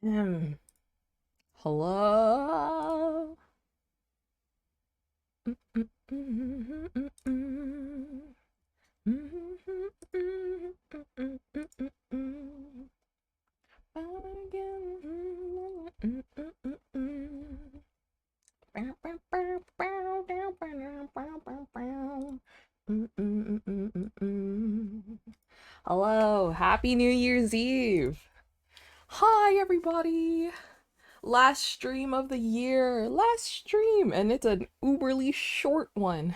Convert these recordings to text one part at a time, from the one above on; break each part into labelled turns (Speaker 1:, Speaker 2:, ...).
Speaker 1: Hmm. Hello. Hello, happy New Year's Eve. Hi, everybody. Last stream of the year. Last stream, and it's an uberly short one.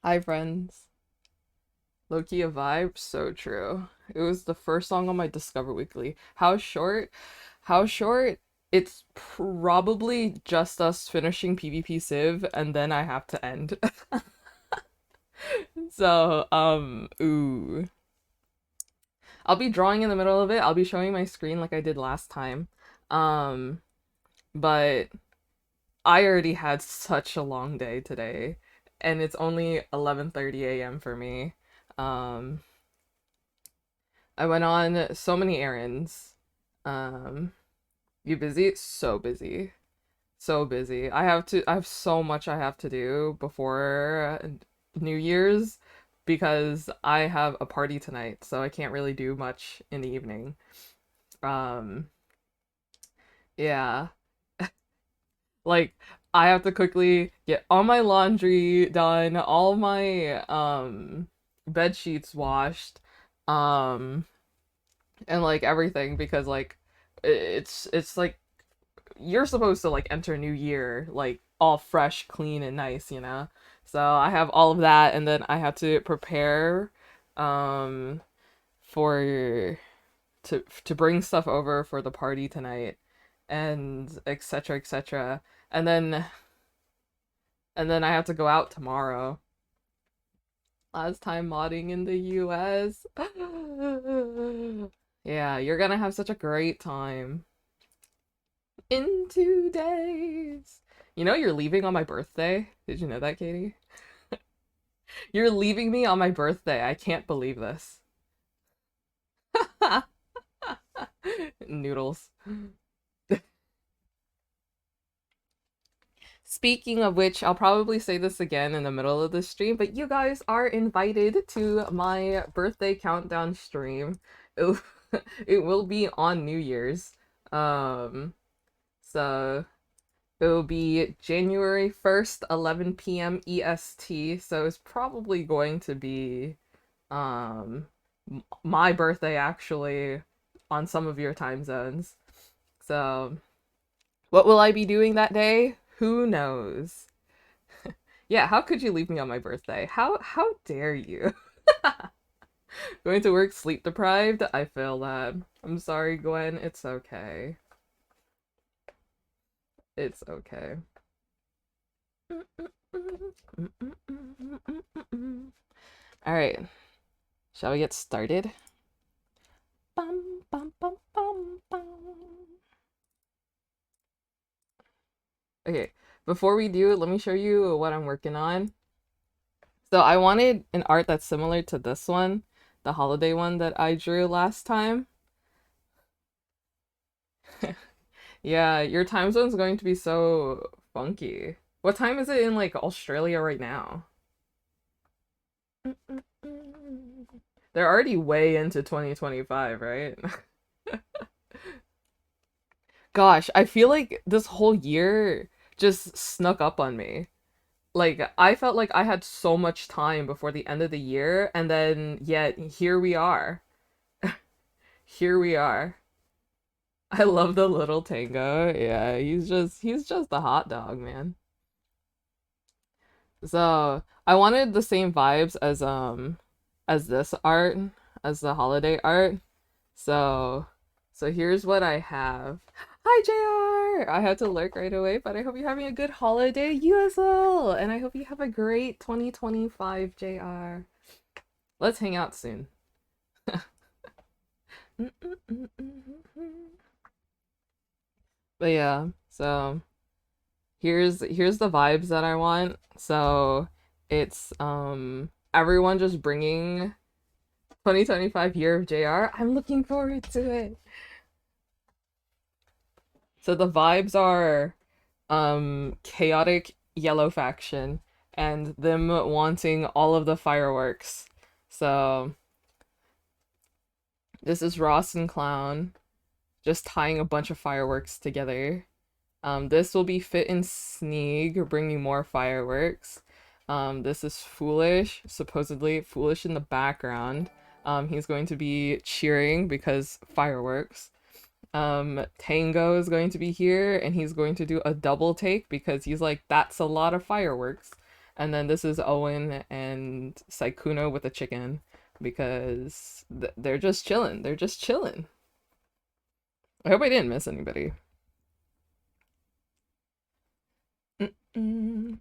Speaker 1: Hi, friends. Low-key a vibe, so true. It was the first song on my Discover Weekly. How short? How short? It's probably just us finishing PvP Civ, and then I have to end. So, ooh. I'll be drawing in the middle of it. I'll be showing my screen like I did last time. Um, but I already had such a long day today, and it's only 11:30 a.m. for me. Um, I went on so many errands. Um, you busy? So busy. So busy. I have so much I have to do before New Year's because I have a party tonight, so I can't really do much in the evening. Um, yeah. Like I have to quickly get all my laundry done, all my bed sheets washed, um and like everything because like it's like you're supposed to like enter new year like all fresh, clean and nice, you know? So I have all of that and then I have to prepare um for to bring stuff over for the party tonight and etc etc. And then I have to go out tomorrow. Last time modding in the US. Yeah, you're gonna have such a great time. In 2 days. You know you're leaving on my birthday? Did you know that, Katie? You're leaving me on my birthday. I can't believe this. Noodles. Speaking of which, I'll probably say this again in the middle of the stream, but you guys are invited to my birthday countdown stream. It, it will be on New Year's. Um, so it will be January 1st, 11 p.m. EST. So it's probably going to be um my birthday actually on some of your time zones. So what will I be doing that day? Who knows? Yeah, how could you leave me on my birthday? How dare you? Going to work sleep deprived? I feel that. I'm sorry, Gwen. It's okay. It's okay. All right. Shall we get started? Bum, bum, bum, bum, bum. Okay, before we do, let me show you what I'm working on. So I wanted an art that's similar to this one, the holiday one that I drew last time. Yeah, your time zone's going to be so funky. What time is it in like Australia right now? They're already way into 2025, right? Gosh, I feel like this whole year just snuck up on me. Like, I felt like I had so much time before the end of the year, and then yet here we are. Here we are. I love the little tango. Yeah, he's just a hot dog, man. So I wanted the same vibes as this art, as the holiday art. So so here's what I have. Hi JR! I had to lurk right away, but I hope you're having a good holiday, you as well. And I hope you have a great 2025, JR. Let's hang out soon. But yeah, so here's the vibes that I want. So it's everyone just bringing 2025 year of JR. I'm looking forward to it. So the vibes are chaotic yellow faction and them wanting all of the fireworks. So this is Ross and Clown just tying a bunch of fireworks together. This will be Fit and Sneak bringing more fireworks. This is Foolish, supposedly Foolish in the background. He's going to be cheering because fireworks. Tango is going to be here and he's going to do a double take because he's like, that's a lot of fireworks. And then this is Owen and Saikuno with a chicken because they're just chilling. They're just chilling. I hope I didn't miss anybody. Mm-mm.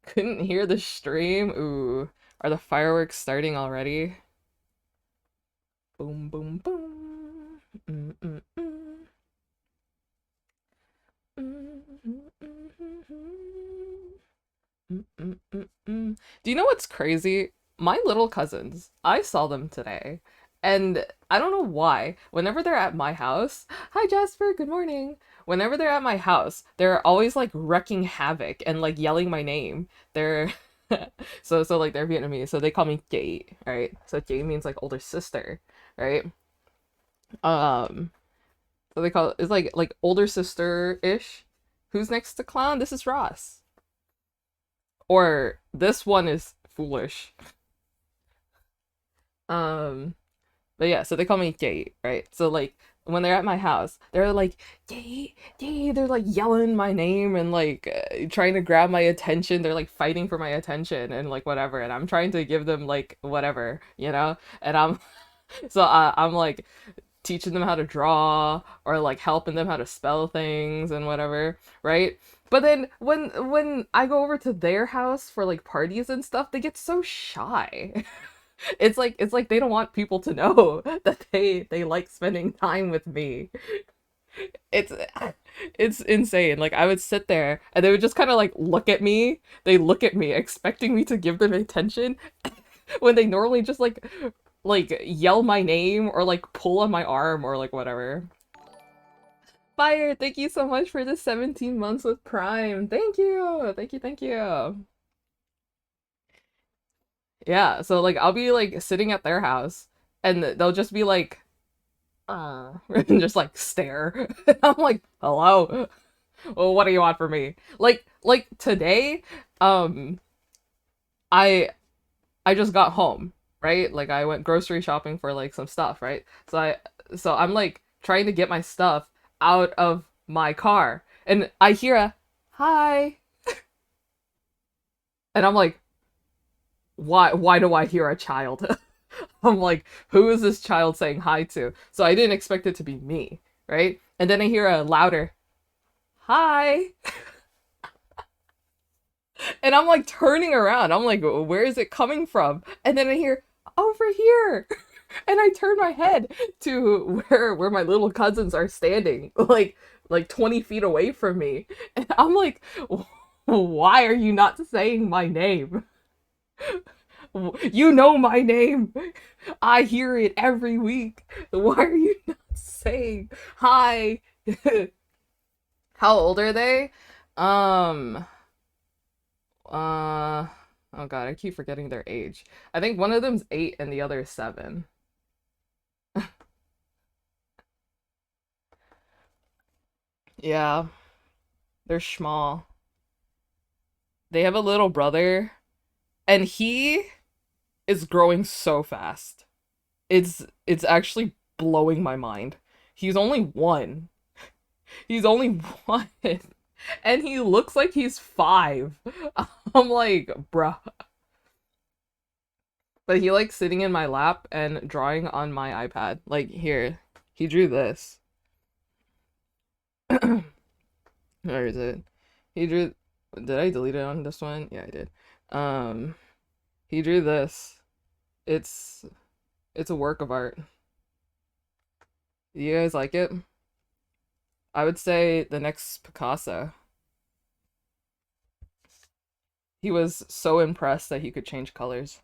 Speaker 1: Couldn't hear the stream. Ooh, are the fireworks starting already? Boom, boom, boom. Mm-mm-mm. Mm-mm-mm-mm. Do you know what's crazy? My little cousins, I saw them today, and I don't know why. Whenever they're at my house, hi Jasper, good morning. Whenever they're at my house, they're always like wrecking havoc and like yelling my name. They're so like they're Vietnamese, so they call me Jay, right? So Jay means like older sister, right? Um, so they call it's like older sister-ish. Who's next to Clown? This is Ross. Or this one is Foolish. Um, but yeah, so they call me Jay, right? So like when they're at my house, they're like Jay, Jay. They're like yelling my name and like trying to grab my attention. They're like fighting for my attention and like whatever. And I'm trying to give them like whatever, you know. And I'm so I'm like teaching them how to draw or like helping them how to spell things and whatever, right? But then when I go over to their house for like parties and stuff, they get so shy. It's like they don't want people to know that they like spending time with me. It's it's insane. Like I would sit there and they would just kind of like look at me. They look at me expecting me to give them attention when they normally just like yell my name or like pull on my arm or like whatever. Fire, thank you so much for the 17 months with Prime. Thank you. Thank you, thank you. Yeah, so like I'll be like sitting at their house and they'll just be like and just like stare. I'm like, "Hello. Well, what do you want from me?" Like today, um I I just got home, right? Like I went grocery shopping for like some stuff, right? So I'm like trying to get my stuff out of my car and I hear a hi and I'm like, why do I hear a child? I'm like, who is this child saying hi to? So I didn't expect it to be me, right? And then I hear a louder hi. And I'm like turning around. I'm like, where is it coming from? And then I hear over here. And I turn my head to where my little cousins are standing, like 20 feet away from me. And I'm like, why are you not saying my name? You know my name. I hear it every week. Why are you not saying hi? How old are they? Um, uh, oh God, I keep forgetting their age. I think one of them's 8 and the other is 7. Yeah, they're small. They have a little brother, and he is growing so fast. It's actually blowing my mind. He's only 1. He's only 1. And he looks like he's 5. I'm like, bruh. But he likes sitting in my lap and drawing on my iPad. Like, here, he drew this. Where is it? He drew. Did I delete it on this one? Yeah, I did. Um, he drew this. It's it's a work of art. Do you guys like it? I would say the next Picasso. He was so impressed that he could change colors.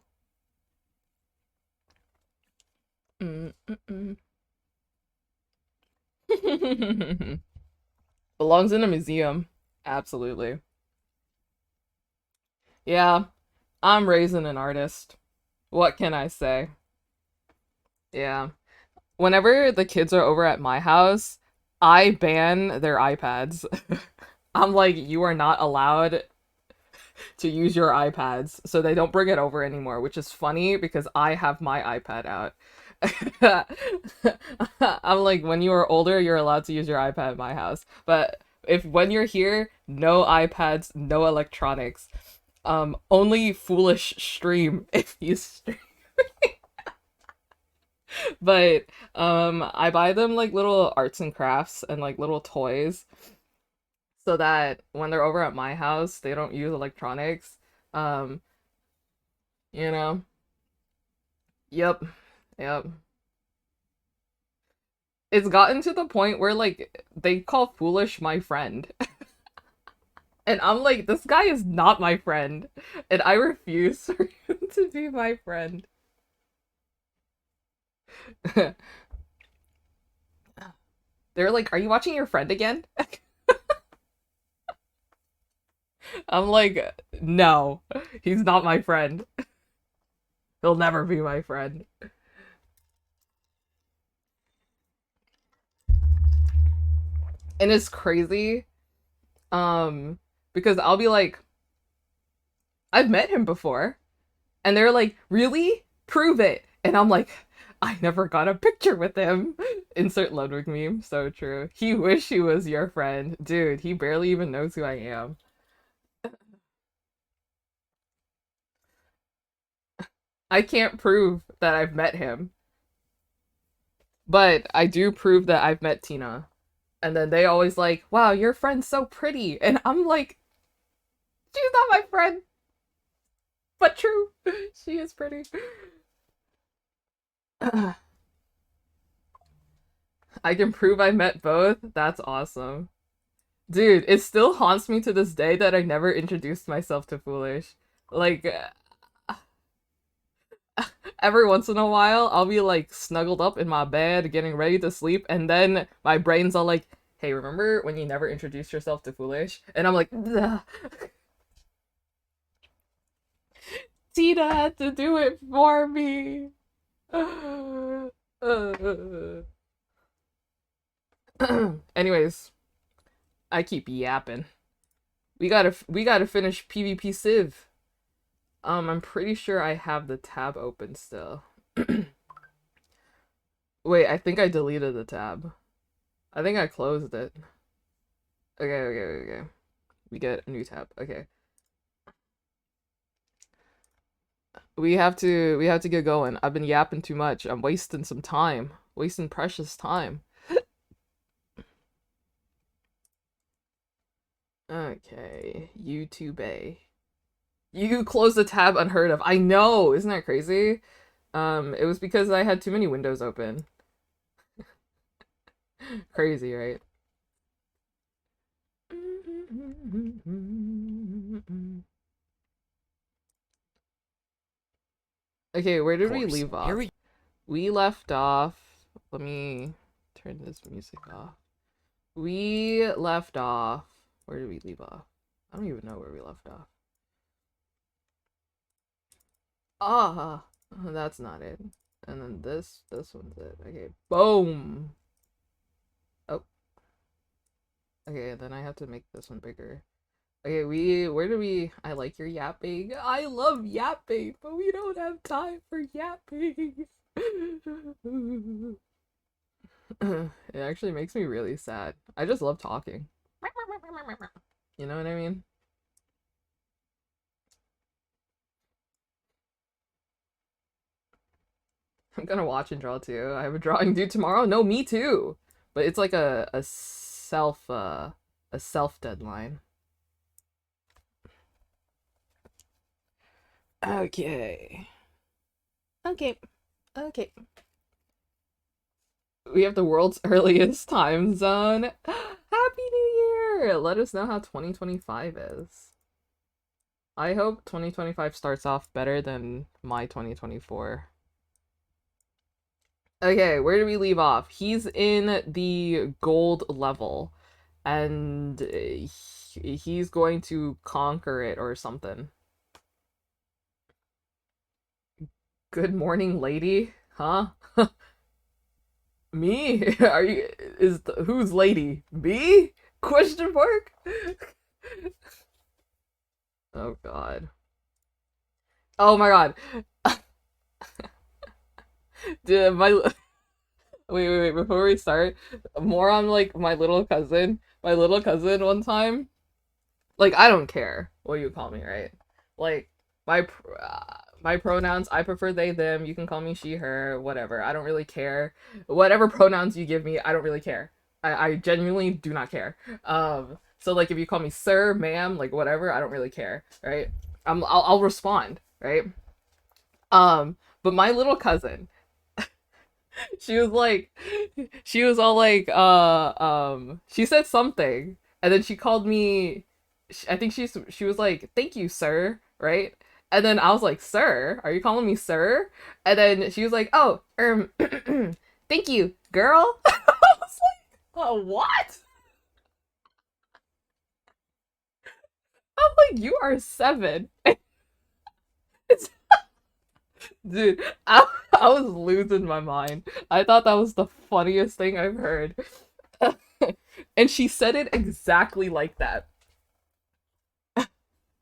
Speaker 1: Belongs in a museum. Absolutely. Yeah, I'm raising an artist. What can I say? Yeah. Whenever the kids are over at my house, I ban their iPads. I'm like, you are not allowed to use your iPads, so they don't bring it over anymore, which is funny because I have my iPad out. I'm like, when you are older, you're allowed to use your iPad at my house. But if when you're here, no iPads, no electronics. Only foolish stream if you stream. But I buy them like little arts and crafts and like little toys so that when they're over at my house, they don't use electronics. Um, you know. Yep. Yep. It's gotten to the point where like they call foolish my friend. And I'm like, this guy is not my friend. And I refuse for him to be my friend. They're like, are you watching your friend again? I'm like, no, he's not my friend. He'll never be my friend. And it's crazy, um, because I'll be like, I've met him before. And they're like, really? Prove it. And I'm like, I never got a picture with him. Insert Ludwig meme. So true. He wish he was your friend. Dude, he barely even knows who I am. I can't prove that I've met him, but I do prove that I've met Tina. And then they always like, wow, your friend's so pretty. And I'm like, she's not my friend, but true. She is pretty. I can prove I met both. That's awesome. Dude, it still haunts me to this day that I never introduced myself to Foolish. Like, every once in a while, I'll be like snuggled up in my bed, getting ready to sleep, and then my brain's all like, hey, remember when you never introduced yourself to Foolish? And I'm like, ugh. Tina had to do it for me. Anyways, I keep yapping. We gotta finish PvP Civ. I'm pretty sure I have the tab open still. Wait, I think I deleted the tab. I think I closed it. Okay. We get a new tab. Okay. We have to get going. I've been yapping too much. I'm wasting some time. Wasting precious time. Okay. YouTube A. You closed the tab unheard of. I know, isn't that crazy? It was because I had too many windows open. Crazy, right? Okay, where did we leave off? We left off. Let me turn this music off. We left off. Where did we leave off? I don't even know where we left off. Ah, that's not it. And then this one's it. Okay, boom. Oh, okay. Then I have to make this one bigger. Okay, where do we? I like your yapping. I love yapping, but we don't have time for yapping. It actually makes me really sad. I just love talking. You know what I mean? I'm gonna watch and draw too. I have a drawing due tomorrow. No, me too. But it's like a self deadline. Okay. Okay. Okay. We have the world's earliest time zone. Happy New Year! Let us know how 2025 is. I hope 2025 starts off better than my 2024. Okay, where did we leave off? He's in the gold level, and he's going to conquer it or something. Good morning, lady. Huh? Me? Are you? Who's lady? Me? Question mark? Oh God. Oh my God. Dude, my wait, before we start, more on like my little cousin. My little cousin one time, like I don't care what you call me, right? Like my pronouns, I prefer they them. You can call me she her, whatever. I don't really care. Whatever pronouns you give me, I don't really care. I genuinely do not care. So like if you call me sir, ma'am, like whatever, I don't really care, right? I'll respond, right? But my little cousin, she was like, she was all like, she said something, and then she called me. I think she was like, "Thank you, sir," right? And then I was like, "Sir, are you calling me sir?" And then she was like, "Oh, thank you, girl." I was like, "Oh, what?" I'm like, "You are 7." Dude, I was losing my mind. I thought that was the funniest thing I've heard. And she said it exactly like that.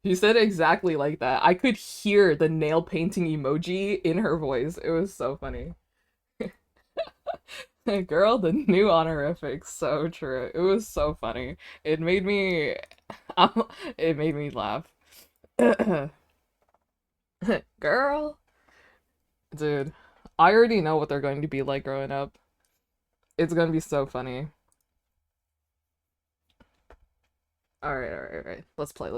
Speaker 1: She said it exactly like that. I could hear the nail painting emoji in her voice. It was so funny. Girl, the new honorific. So true. It was so funny. It made me it made me laugh. Girl. Dude, I already know what they're going to be like growing up. It's gonna be so funny. Alright. Let's play.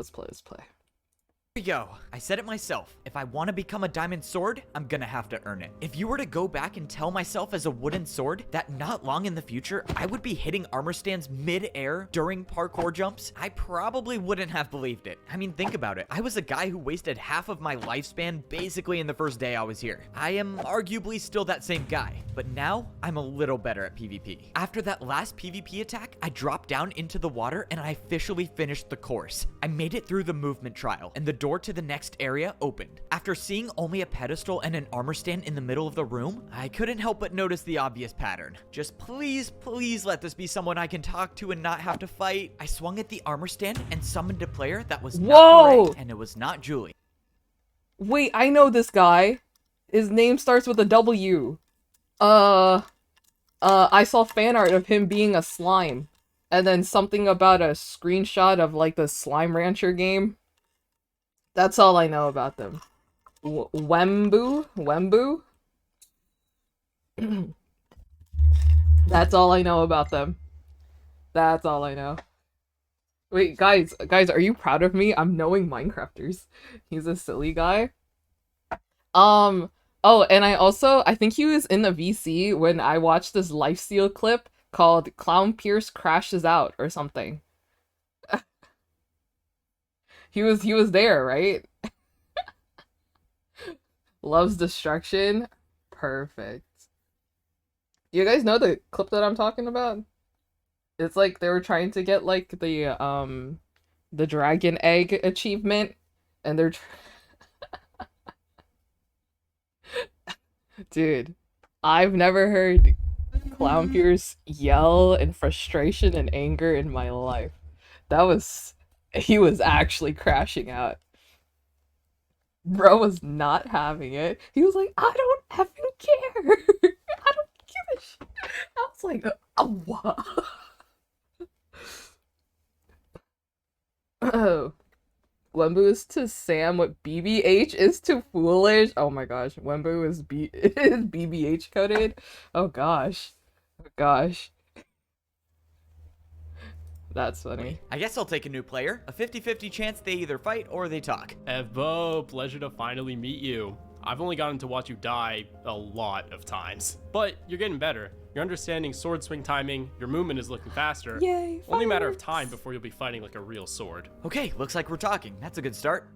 Speaker 2: Here we go. I said it myself. If I want to become a diamond sword, I'm gonna have to earn it. If you were to go back and tell myself as a wooden sword that not long in the future I would be hitting armor stands mid-air during parkour jumps, I probably wouldn't have believed it. I mean, think about it. I was a guy who wasted half of my lifespan basically in the first day I was here. I am arguably still that same guy, but now I'm a little better at PvP. After that last PvP attack, I dropped down into the water and I officially finished the course. I made it through the movement trial, and the door to the next area opened. After seeing only a pedestal and an armor stand in the middle of the room, I couldn't help but notice the obvious pattern. Just please let this be someone I can talk to and not have to fight. I swung at the armor stand and summoned a player that was not correct, and it was not Julie.
Speaker 1: Wait, I know this guy. His name starts with a W. I saw fan art of him being a slime. And then something about a screenshot of like the Slime Rancher game. That's all I know about them. Wembu? Wembu? That's all I know about them. That's all I know. Wait, guys, are you proud of me? I'm knowing Minecrafters. He's a silly guy. Oh, and I think he was in the VC when I watched this lifesteal clip called Clown Pierce Crashes Out or something. He was there, right? Loves destruction. Perfect. You guys know the clip that I'm talking about? It's like they were trying to get like the dragon egg achievement, and dude, I've never heard Clown Pierce yell in frustration and anger in my life. That was he was actually crashing out. Bro was not having it. He was like, I don't effing care. I don't give a shit. I was like, what? Oh. Wembu is to Sam what BBH is to Foolish. Oh my gosh. Wembu is is BBH coded. Oh gosh. Oh gosh. That's funny.
Speaker 2: I guess I'll take a new player. A 50-50 chance they either fight or they talk.
Speaker 3: Evo, pleasure to finally meet you. I've only gotten to watch you die a lot of times, but you're getting better. You're understanding sword swing timing, your movement is looking faster.
Speaker 1: Yay,
Speaker 3: only a matter of time before you'll be fighting like a real sword.
Speaker 2: Okay, looks like we're talking. That's a good start.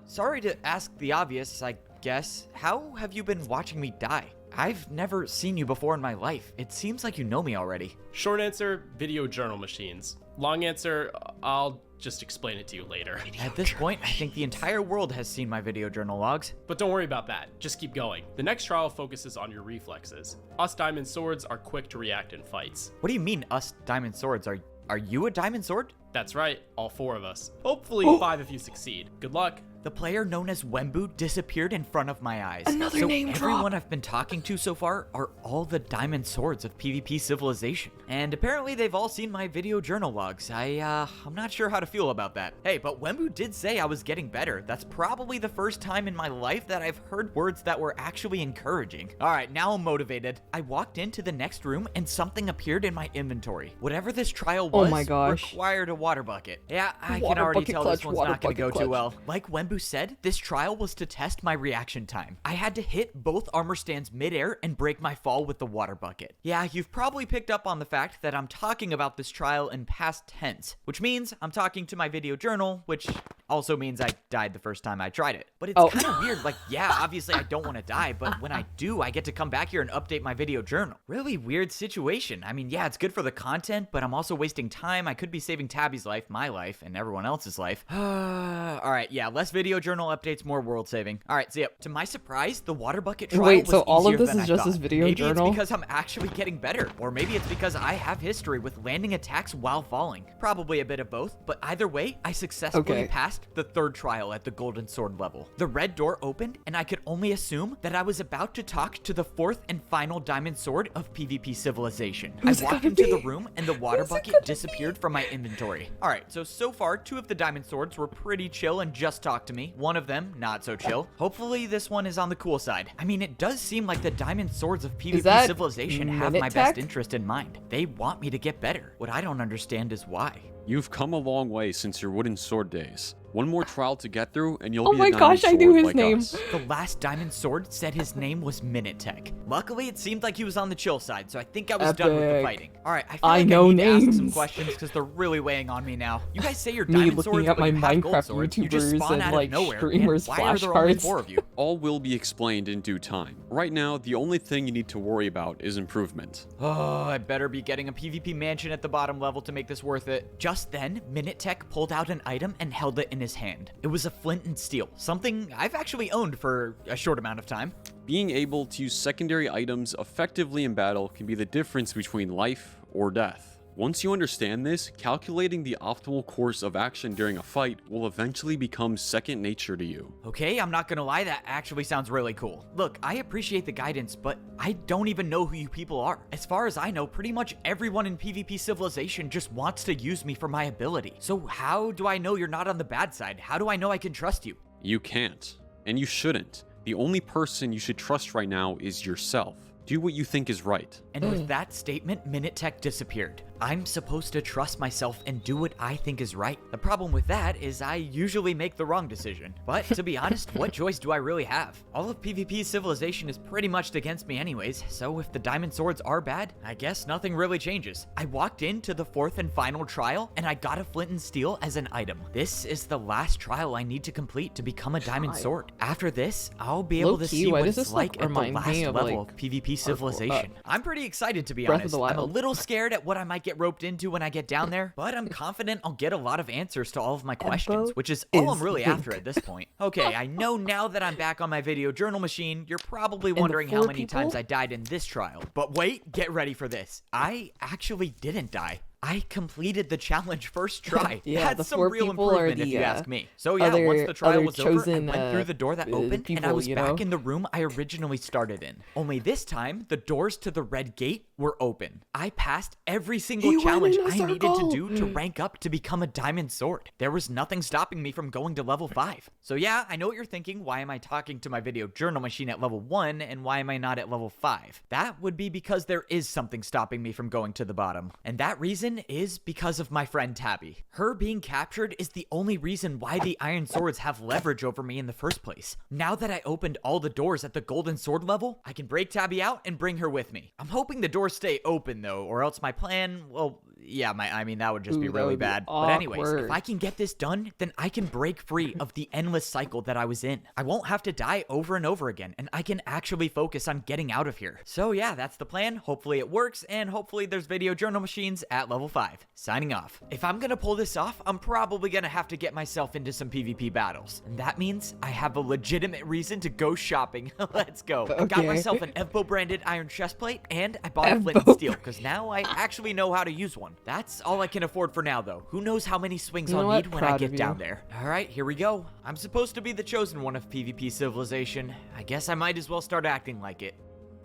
Speaker 2: Sorry to ask the obvious, I guess. How have you been watching me die? I've never seen you before in my life. It seems like you know me already.
Speaker 3: Short answer, video journal machines. Long answer, I'll just explain it to you later.
Speaker 2: At this point, I think the entire world has seen my video journal logs.
Speaker 3: But don't worry about that, just keep going. The next trial focuses on your reflexes. Us diamond swords are quick to react in fights.
Speaker 2: What do you mean, us diamond swords? Are you a diamond sword?
Speaker 3: That's right, all 4 of us. Hopefully 5 if you succeed. Good luck.
Speaker 2: The player known as Wembu disappeared in front of my eyes.
Speaker 1: Another
Speaker 2: so
Speaker 1: name
Speaker 2: everyone
Speaker 1: drop.
Speaker 2: I've been talking to so far are all the diamond swords of PvP Civilization. And apparently they've all seen my video journal logs. I'm not sure how to feel about that. Hey, but Wembu did say I was getting better. That's probably the first time in my life that I've heard words that were actually encouraging. All right, now I'm motivated. I walked into the next room and something appeared in my inventory. Whatever this trial was,
Speaker 1: my gosh.
Speaker 2: required a water bucket. Yeah, I can
Speaker 1: Water
Speaker 2: already
Speaker 1: bucket
Speaker 2: tell
Speaker 1: clutch,
Speaker 2: this one's
Speaker 1: water
Speaker 2: not going to go
Speaker 1: bucket
Speaker 2: too
Speaker 1: clutch.
Speaker 2: well. Like Wembu said, this trial was to test my reaction time. I had to hit both armor stands midair and break my fall with the water bucket. Yeah, you've probably picked up on the fact that I'm talking about this trial in past tense, which means I'm talking to my video journal, which also means I died the first time I tried it. But it's kind of weird. Like, yeah, obviously I don't want to die, but when I do, I get to come back here and update my video journal. Really weird situation. I mean, yeah, it's good for the content, but I'm also wasting time. I could be saving Tabby's life, my life, and everyone else's life. All right, yeah, less video journal updates, more world saving. All right, see ya. To my surprise, the water bucket trial
Speaker 1: Wait,
Speaker 2: was
Speaker 1: so all of
Speaker 2: easier
Speaker 1: this
Speaker 2: than
Speaker 1: is
Speaker 2: I
Speaker 1: just
Speaker 2: thought.
Speaker 1: his video
Speaker 2: Maybe
Speaker 1: journal?
Speaker 2: it's because I'm actually getting better, or maybe it's because I have history with landing attacks while falling. Probably a bit of both, but either way, I successfully passed the 3rd trial at the golden sword level. The red door opened, and I could only assume that I was about to talk to the 4th and final diamond sword of PvP Civilization.
Speaker 1: Who's
Speaker 2: I
Speaker 1: it
Speaker 2: walked
Speaker 1: gonna
Speaker 2: into
Speaker 1: be?
Speaker 2: the room, and the water
Speaker 1: Who's it
Speaker 2: bucket
Speaker 1: gonna
Speaker 2: disappeared from my inventory. All right, so far, 2 of the diamond swords were pretty chill and just talked to me. One of them, not so chill. Hopefully, this one is on the cool side. I mean, it does seem like the diamond swords of PvP
Speaker 1: that
Speaker 2: Civilization have
Speaker 1: Minute
Speaker 2: my best
Speaker 1: Tech?
Speaker 2: interest in mind. They want me to get better. What I don't understand is why.
Speaker 4: You've come a long way since your wooden sword days. One more trial to get through, and you'll
Speaker 1: Oh
Speaker 4: be
Speaker 1: my
Speaker 4: a diamond
Speaker 1: gosh, I
Speaker 4: sword
Speaker 1: knew his
Speaker 4: like
Speaker 1: name.
Speaker 4: us.
Speaker 2: The last diamond sword said his name was Minute Tech. Luckily, it seemed like he was on the chill side, so I think I was done with the
Speaker 1: Epic.
Speaker 2: fighting. All right, I feel
Speaker 1: I
Speaker 2: like
Speaker 1: know
Speaker 2: I need to ask some
Speaker 1: names.
Speaker 2: questions because they're really weighing on me now. You guys say you're
Speaker 1: Me
Speaker 2: diamond
Speaker 1: looking
Speaker 2: swords,
Speaker 1: at
Speaker 2: but
Speaker 1: my
Speaker 2: you have gold
Speaker 1: Minecraft
Speaker 2: swords. You just
Speaker 1: YouTubers
Speaker 2: spawn
Speaker 1: and,
Speaker 2: out
Speaker 1: like,
Speaker 2: of nowhere.
Speaker 1: streamers'
Speaker 2: and why are there only
Speaker 1: flashcards.
Speaker 2: 4 of you?
Speaker 4: All will be explained in due time. Right now, the only thing you need to worry about is improvement.
Speaker 2: Oh, I better be getting a PvP mansion at the bottom level to make this worth it. Just then, Minute Tech pulled out an item and held it in his hand. It was a flint and steel, something I've actually owned for a short amount of time.
Speaker 4: Being able to use secondary items effectively in battle can be the difference between life or death. Once you understand this, calculating the optimal course of action during a fight will eventually become second nature to you.
Speaker 2: Okay, I'm not gonna lie, that actually sounds really cool. Look, I appreciate the guidance, but I don't even know who you people are. As far as I know, pretty much everyone in PvP Civilization just wants to use me for my ability. So how do I know you're not on the bad side? How do I know I can trust you?
Speaker 4: You can't, and you shouldn't. The only person you should trust right now is yourself. Do what you think is right.
Speaker 2: And with that statement, Minute Tech disappeared. I'm supposed to trust myself and do what I think is right. The problem with that is I usually make the wrong decision. But to be honest, what choice do I really have? All of PvP Civilization is pretty much against me anyways, so if the diamond swords are bad, I guess nothing really changes. I walked into the 4th and final trial, and I got a flint and steel as an item. This is the last trial I need to complete to become a diamond sword. After this, I'll be able to
Speaker 1: Low-key,
Speaker 2: see
Speaker 1: why
Speaker 2: what
Speaker 1: does
Speaker 2: it's
Speaker 1: this, like,
Speaker 2: like at the
Speaker 1: remind
Speaker 2: last
Speaker 1: me of,
Speaker 2: level
Speaker 1: like,
Speaker 2: of PvP Civilization. I'm pretty excited, to be
Speaker 1: Breath of
Speaker 2: honest.
Speaker 1: the
Speaker 2: I'm a
Speaker 1: Wild.
Speaker 2: little scared at what I might get roped into when I get down there, but I'm confident I'll get a lot of answers to all of my questions, which is all I'm really after at this point. Okay, I know now that I'm back on my video journal machine, you're probably wondering how
Speaker 1: 4
Speaker 2: many
Speaker 1: people?
Speaker 2: times I died in this trial. But wait, get ready for this. I actually didn't die. I completed the challenge first try.
Speaker 1: Yeah, the
Speaker 2: That's some
Speaker 1: 4
Speaker 2: real
Speaker 1: people are
Speaker 2: improvement if
Speaker 1: the,
Speaker 2: you ask me. So yeah,
Speaker 1: other-
Speaker 2: once the trial
Speaker 1: other
Speaker 2: was over, I
Speaker 1: chosen,
Speaker 2: went through the door that opened, and I
Speaker 1: people,
Speaker 2: was
Speaker 1: you
Speaker 2: back
Speaker 1: know?
Speaker 2: in the room I originally started in. Only this time, the doors to the red gate were open. I passed every single
Speaker 1: You went
Speaker 2: challenge
Speaker 1: in a
Speaker 2: I needed to
Speaker 1: circle.
Speaker 2: do to rank up to become a diamond sword. There was nothing stopping me from going to level 5. So yeah, I know what you're thinking. Why am I talking to my video journal machine at level 1, and why am I not at level 5? That would be because there is something stopping me from going to the bottom. And that reason is because of my friend Tabby. Her being captured is the only reason why the Iron Swords have leverage over me in the first place. Now that I opened all the doors at the Golden Sword level, I can break Tabby out and bring her with me. I'm hoping the doors stay open though, or else my plan, well, yeah, I mean, that would just be
Speaker 1: Ooh, that
Speaker 2: really
Speaker 1: would be
Speaker 2: bad. But anyways, if
Speaker 1: awkward.
Speaker 2: I can get this done, then I can break free of the endless cycle that I was in. I won't have to die over and over again, and I can actually focus on getting out of here. So yeah, that's the plan. Hopefully it works, and hopefully there's video journal machines at level 5. Signing off. If I'm gonna pull this off, I'm probably gonna have to get myself into some PvP battles. And that means I have a legitimate reason to go shopping. Let's go. I got
Speaker 1: Okay.
Speaker 2: myself an Evbo branded iron chest plate, and I bought a flint and
Speaker 1: Evbo.
Speaker 2: steel, because now I actually know how to use one. That's all I can afford for now, though. Who knows how many swings
Speaker 1: You know
Speaker 2: I'll
Speaker 1: what?
Speaker 2: need when I
Speaker 1: Proud
Speaker 2: get
Speaker 1: of you.
Speaker 2: down there. Alright, here we go. I'm supposed to be the chosen one of PvP civilization. I guess I might as well start acting like it.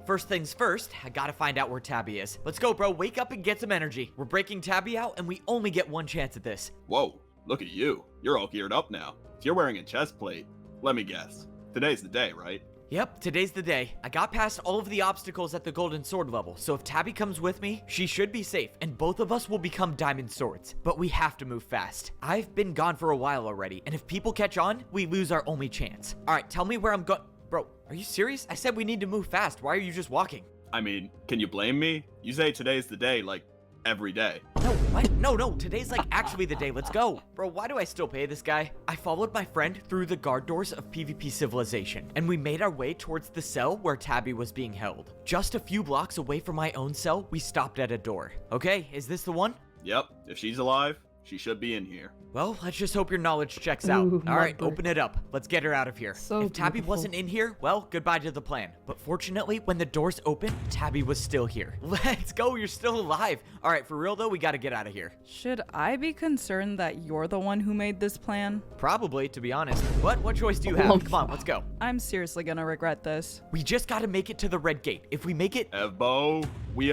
Speaker 2: First things first, I gotta find out where Tabby is. Let's go, bro. Wake up and get some energy. We're breaking Tabby out, and we only get one chance at this.
Speaker 5: Whoa, look at you. You're all geared up now. If you're wearing a chest plate, let me guess. Today's the day, right?
Speaker 2: Yep, today's the day. I got past all of the obstacles at the Golden Sword level, so if Tabby comes with me, she should be safe, and both of us will become Diamond Swords. But we have to move fast. I've been gone for a while already, and if people catch on, we lose our only chance. Alright, tell me where I'm going. Bro, are you serious? I said we need to move fast. Why are you just walking?
Speaker 5: I mean, can you blame me? You say today's the day, like, every day.
Speaker 2: No, what? No, today's like actually the day. Let's go. Bro, why do I still pay this guy? I followed my friend through the guard doors of PvP Civilization, and we made our way towards the cell where Tabby was being held. Just a few blocks away from my own cell, we stopped at a door. Okay, is this the one?
Speaker 5: Yep, if she's alive, she should be in here.
Speaker 2: Well, let's just hope your knowledge checks out.
Speaker 1: Ooh,
Speaker 2: Alright,
Speaker 1: mother.
Speaker 2: open it up. Let's get her out of here.
Speaker 1: So
Speaker 2: if Tabby
Speaker 1: beautiful.
Speaker 2: wasn't in here, well, goodbye to the plan. But fortunately, when the doors opened, Tabby was still here. Let's go, you're still alive. Alright, for real though, we gotta get out of here.
Speaker 6: Should I be concerned that you're the one who made this plan?
Speaker 2: Probably, to be honest. What choice do you have? Come on, let's go.
Speaker 6: I'm seriously gonna regret this.
Speaker 2: We just gotta make it to the red gate. If we make it,
Speaker 5: Evbo, we,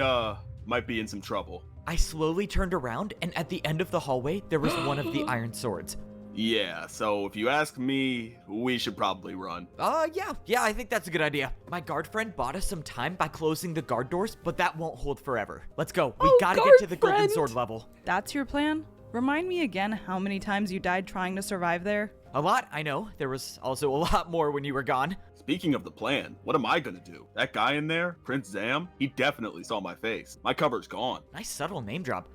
Speaker 5: might be in some trouble.
Speaker 2: I slowly turned around, and at the end of the hallway, there was one of the iron swords.
Speaker 5: Yeah, so if you ask me, we should probably run.
Speaker 2: Yeah, I think that's a good idea. My guard friend bought us some time by closing the guard doors, but that won't hold forever. Let's go. We
Speaker 1: Oh,
Speaker 2: gotta get
Speaker 1: guard
Speaker 2: to the golden
Speaker 1: friend.
Speaker 2: sword level.
Speaker 6: That's your plan? Remind me again how many times you died trying to survive there?
Speaker 2: A lot, I know. There was also a lot more when you were gone.
Speaker 5: Speaking of the plan, what am I gonna do? That guy in there, Prince Zam, he definitely saw my face. My cover's gone.
Speaker 2: Nice subtle name drop.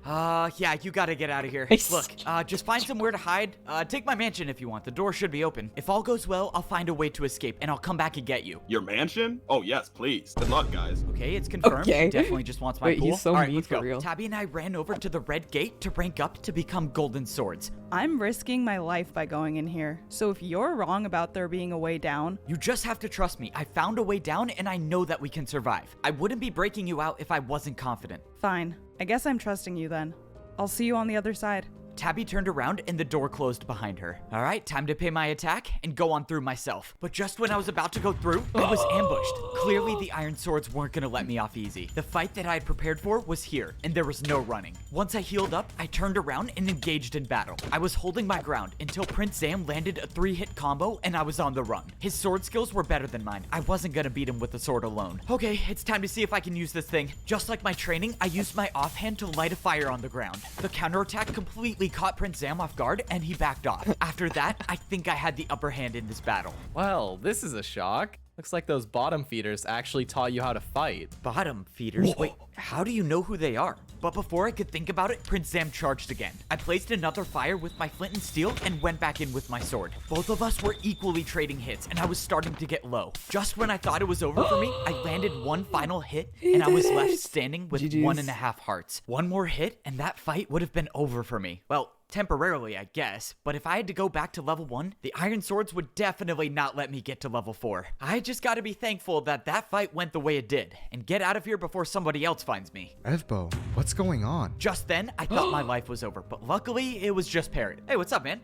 Speaker 2: Yeah, you gotta get out of here.
Speaker 1: Nice.
Speaker 2: Look, just find somewhere to hide. Take my mansion if you want. The door should be open. If all goes well, I'll find a way to escape, and I'll come back and get you.
Speaker 5: Your mansion? Oh yes, please. Good luck, guys.
Speaker 2: Okay, it's confirmed.
Speaker 1: Okay.
Speaker 2: He definitely just wants my
Speaker 1: Wait,
Speaker 2: pool.
Speaker 1: he's so
Speaker 2: All right,
Speaker 1: mean
Speaker 2: let's
Speaker 1: for
Speaker 2: go.
Speaker 1: real.
Speaker 2: Tabby and I ran over to the red gate to rank up to become golden swords.
Speaker 6: I'm risking my life by going in here, so if you're wrong about there being a way down,
Speaker 2: You just have to trust me. I found a way down, and I know that we can survive. I wouldn't be breaking you out if I wasn't confident.
Speaker 6: fine. I guess I'm trusting you then. I'll see you on the other side.
Speaker 2: Tabby turned around and the door closed behind her. All right, time to pay my attack and go on through myself. But just when I was about to go through, I was ambushed. Clearly, the iron swords weren't gonna let me off easy. The fight that I had prepared for was here, and there was no running. Once I healed up, I turned around and engaged in battle. I was holding my ground until Prince Zam landed a 3-hit combo and I was on the run. His sword skills were better than mine. I wasn't gonna beat him with the sword alone. Okay, it's time to see if I can use this thing. Just like my training, I used my offhand to light a fire on the ground. The counterattack completely caught Prince Zam off guard and he backed off. After that, I think I had the upper hand in this battle.
Speaker 7: Well, this is a shock. Looks like those bottom feeders actually taught you how to fight.
Speaker 2: Bottom feeders? Wait, how do you know who they are? But before I could think about it, Prince Zam charged again. I placed another fire with my flint and steel and went back in with my sword. Both of us were equally trading hits and I was starting to get low. Just when I thought it was over for me, I landed one final hit and I was left standing with
Speaker 1: GG's.
Speaker 2: 1.5 hearts. One more hit and that fight would have been over for me. Well, temporarily, I guess, but if I had to go back to level 1, the iron swords would definitely not let me get to level 4. I just gotta be thankful that that fight went the way it did, and get out of here before somebody else finds me.
Speaker 8: Evbo, what's going on?
Speaker 2: Just then, I thought my life was over, but luckily, it was just Parrot. Hey, what's up, man?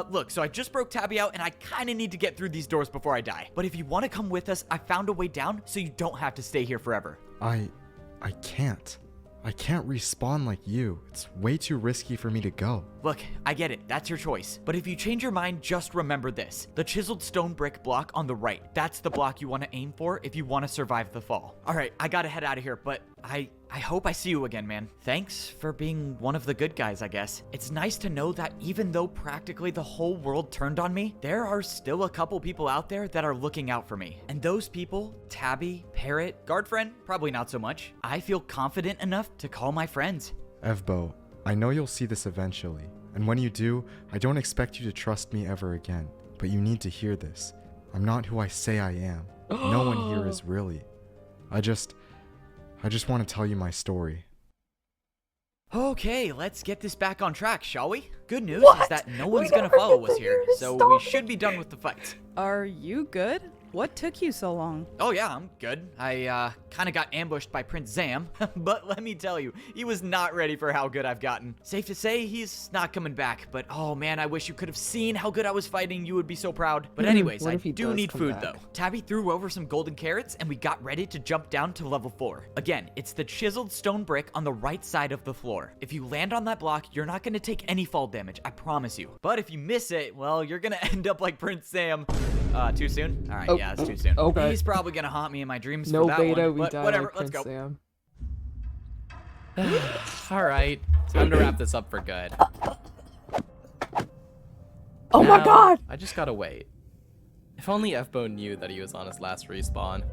Speaker 2: Look, so I just broke Tabby out, and I kinda need to get through these doors before I die. But if you wanna come with us, I found a way down, so you don't have to stay here forever.
Speaker 8: I can't. I can't respawn like you. It's way too risky for me to go.
Speaker 2: Look, I get it, that's your choice. But if you change your mind, just remember this. The chiseled stone brick block on the right, that's the block you want to aim for if you want to survive the fall. Alright, I gotta head out of here, but I hope I see you again, man. Thanks for being one of the good guys, I guess. It's nice to know that even though practically the whole world turned on me, there are still a couple people out there that are looking out for me. And those people, Tabby, Parrot, guard friend, probably not so much. I feel confident enough to call my friends.
Speaker 8: Evbo, I know you'll see this eventually, and when you do, I don't expect you to trust me ever again. But you need to hear this. I'm not who I say I am. No one here is really. I just want to tell you my story.
Speaker 2: Okay, let's get this back on track, shall we? Good news is that no one's gonna follow us here, so we should be done with the fight.
Speaker 6: Are you good? What took you so long?
Speaker 2: Oh yeah, I'm good. I kinda got ambushed by Prince Zam, but let me tell you, he was not ready for how good I've gotten. Safe to say, he's not coming back, but oh man, I wish you could have seen how good I was fighting. You would be so proud. But anyways,
Speaker 1: What
Speaker 2: I
Speaker 1: if he
Speaker 2: do
Speaker 1: does
Speaker 2: need
Speaker 1: come
Speaker 2: food
Speaker 1: back?
Speaker 2: though. Tabby threw over some golden carrots and we got ready to jump down to level 4. Again, it's the chiseled stone brick on the right side of the floor. If you land on that block, you're not gonna take any fall damage, I promise you. But if you miss it, well, you're gonna end up like Prince Sam. Too soon? Alright,
Speaker 1: Oh,
Speaker 2: yeah, it's too soon.
Speaker 1: okay.
Speaker 2: He's probably gonna haunt me in my dreams
Speaker 1: No
Speaker 2: for that
Speaker 1: beta,
Speaker 2: one,
Speaker 1: we
Speaker 2: but
Speaker 1: die
Speaker 2: whatever,
Speaker 1: like
Speaker 2: let's
Speaker 1: Prince
Speaker 2: go.
Speaker 1: Sam.
Speaker 7: All right, time to wrap this up for good.
Speaker 1: Oh my
Speaker 7: Now,
Speaker 1: god!
Speaker 7: I just gotta wait. If only Fbo knew that he was on his last respawn.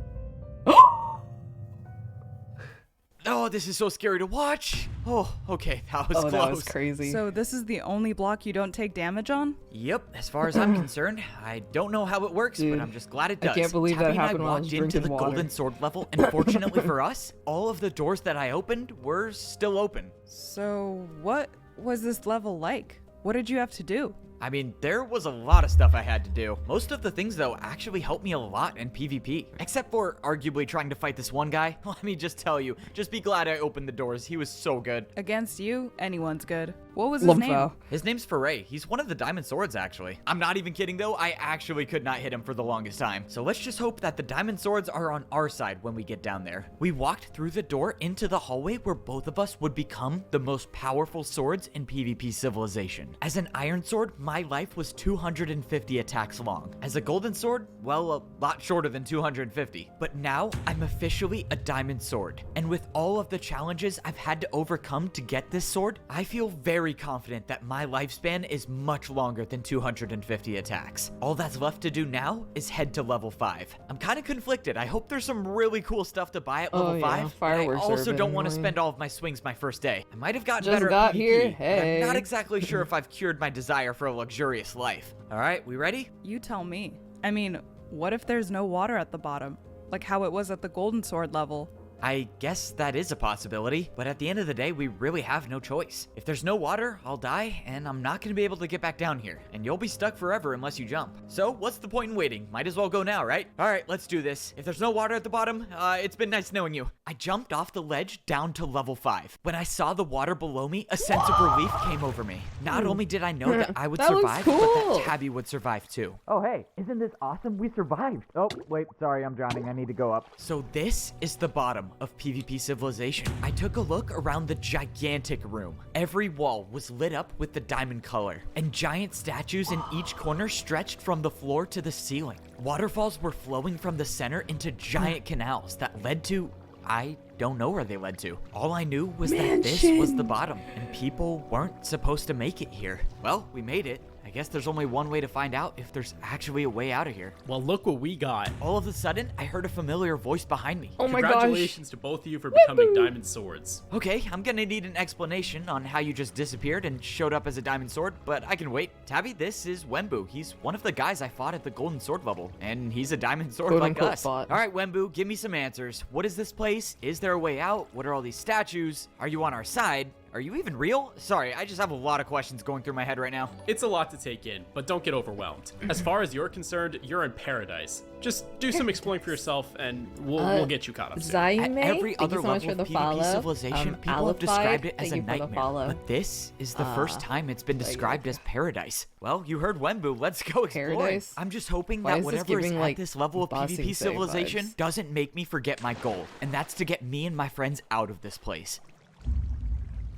Speaker 2: Oh, this is so scary to watch. Oh, okay, that was
Speaker 1: Oh,
Speaker 2: close.
Speaker 1: that was crazy.
Speaker 6: So this is the only block you don't take damage on?
Speaker 2: Yep, as far as I'm concerned, I don't know how it works,
Speaker 1: Dude,
Speaker 2: but I'm just glad it
Speaker 1: I
Speaker 2: does.
Speaker 1: can't believe that
Speaker 2: Tabby and
Speaker 1: happened while I was
Speaker 2: walked into
Speaker 1: drinking
Speaker 2: the
Speaker 1: water.
Speaker 2: golden sword level, and fortunately for us, all of the doors that I opened were still open.
Speaker 6: So what was this level like? What did you have to do?
Speaker 2: I mean, there was a lot of stuff I had to do. Most of the things, though, actually helped me a lot in PvP. Except for arguably trying to fight this one guy. Let me just tell you, just be glad I opened the doors. He was so good.
Speaker 6: Against you, anyone's good. What was his name?
Speaker 1: Lumfo.
Speaker 2: His name's Foray. He's one of the diamond swords, actually. I'm not even kidding, though. I actually could not hit him for the longest time. So let's just hope that the diamond swords are on our side when we get down there. We walked through the door into the hallway where both of us would become the most powerful swords in PvP Civilization. As an iron sword, my life was 250 attacks long. As a golden sword, well, a lot shorter than 250. But now, I'm officially a diamond sword. And with all of the challenges I've had to overcome to get this sword, I feel very confident that my lifespan is much longer than 250 attacks. All that's left to do now is head to level 5. I'm kind of conflicted. I hope there's some really cool stuff to buy at level
Speaker 1: Oh, yeah,
Speaker 2: 5.
Speaker 1: fireworks
Speaker 2: I
Speaker 1: are a
Speaker 2: also
Speaker 1: bit
Speaker 2: don't want to
Speaker 1: annoying.
Speaker 2: spend all of my swings my first day. I might have gotten
Speaker 1: Just
Speaker 2: better
Speaker 1: got
Speaker 2: at PvP,
Speaker 1: here,
Speaker 2: but I'm not
Speaker 1: hey.
Speaker 2: exactly sure if I've cured my desire for a luxurious life. All right, we ready?
Speaker 6: You tell me. I mean, what if there's no water at the bottom? Like how it was at the golden sword level?
Speaker 2: I guess that is a possibility, but at the end of the day, we really have no choice. If there's no water, I'll die, and I'm not going to be able to get back down here, and you'll be stuck forever unless you jump. So, what's the point in waiting? Might as well go now, right? Alright, let's do this. If there's no water at the bottom, it's been nice knowing you. I jumped off the ledge down to level 5. When I saw the water below me, a sense of relief came over me. Not only did I know that I would
Speaker 1: That looks
Speaker 2: survive, but
Speaker 1: cool.
Speaker 2: that Tabby would survive too. Oh hey, isn't this awesome? We survived. Oh, wait, sorry, I'm drowning. I need to go up. So this is the bottom of PvP Civilization. I took a look around the gigantic room. Every wall was lit up with the diamond color, and giant statues in each corner stretched from the floor to the ceiling. Waterfalls were flowing from the center into giant canals that led to... I don't know where they led to. All I knew was that this was the bottom, and people weren't supposed to make it here. Well, we made it. I guess there's only one way to find out if there's actually a way out of here.
Speaker 3: Well, look what we got.
Speaker 2: All of a sudden, I heard a familiar voice behind me.
Speaker 1: Oh my gosh.
Speaker 3: Congratulations to both of you for becoming diamond swords.
Speaker 2: Okay, I'm gonna need an explanation on how you just disappeared and showed up as a diamond sword, but I can wait. Tabby, this is Wembu. He's one of the guys I fought at the golden sword level, and he's a diamond sword
Speaker 1: Quote,
Speaker 2: like
Speaker 1: unquote,
Speaker 2: us.
Speaker 1: fought.
Speaker 2: All right, Wembu, give me some answers. What is this place? Is there a way out? What are all these statues? Are you on our side? Are you even real? Sorry, I just have a lot of questions going through my head right now.
Speaker 3: It's a lot to take in, but don't get overwhelmed. As far as you're concerned, you're in paradise. Just do some exploring for yourself, and we'll get you caught up soon.
Speaker 2: At
Speaker 1: Zaime,
Speaker 2: every
Speaker 1: thank
Speaker 2: other
Speaker 1: you so much
Speaker 2: level
Speaker 1: for
Speaker 2: of
Speaker 1: the
Speaker 2: PvP
Speaker 1: follow.
Speaker 2: Civilization, people have
Speaker 1: Alified,
Speaker 2: described it as
Speaker 1: thank
Speaker 2: a
Speaker 1: you for the
Speaker 2: nightmare.
Speaker 1: follow.
Speaker 2: But this is the first time it's been described as paradise. Well, you heard Wembu. Let's go explore.
Speaker 1: Paradise?
Speaker 2: I'm just hoping
Speaker 1: Why
Speaker 2: that
Speaker 1: is this
Speaker 2: whatever is
Speaker 1: giving,
Speaker 2: at
Speaker 1: like,
Speaker 2: this level of
Speaker 1: Bossing
Speaker 2: PvP
Speaker 1: Say
Speaker 2: Civilization
Speaker 1: vibes?
Speaker 2: doesn't make me forget my goal, and that's to get me and my friends out of this place.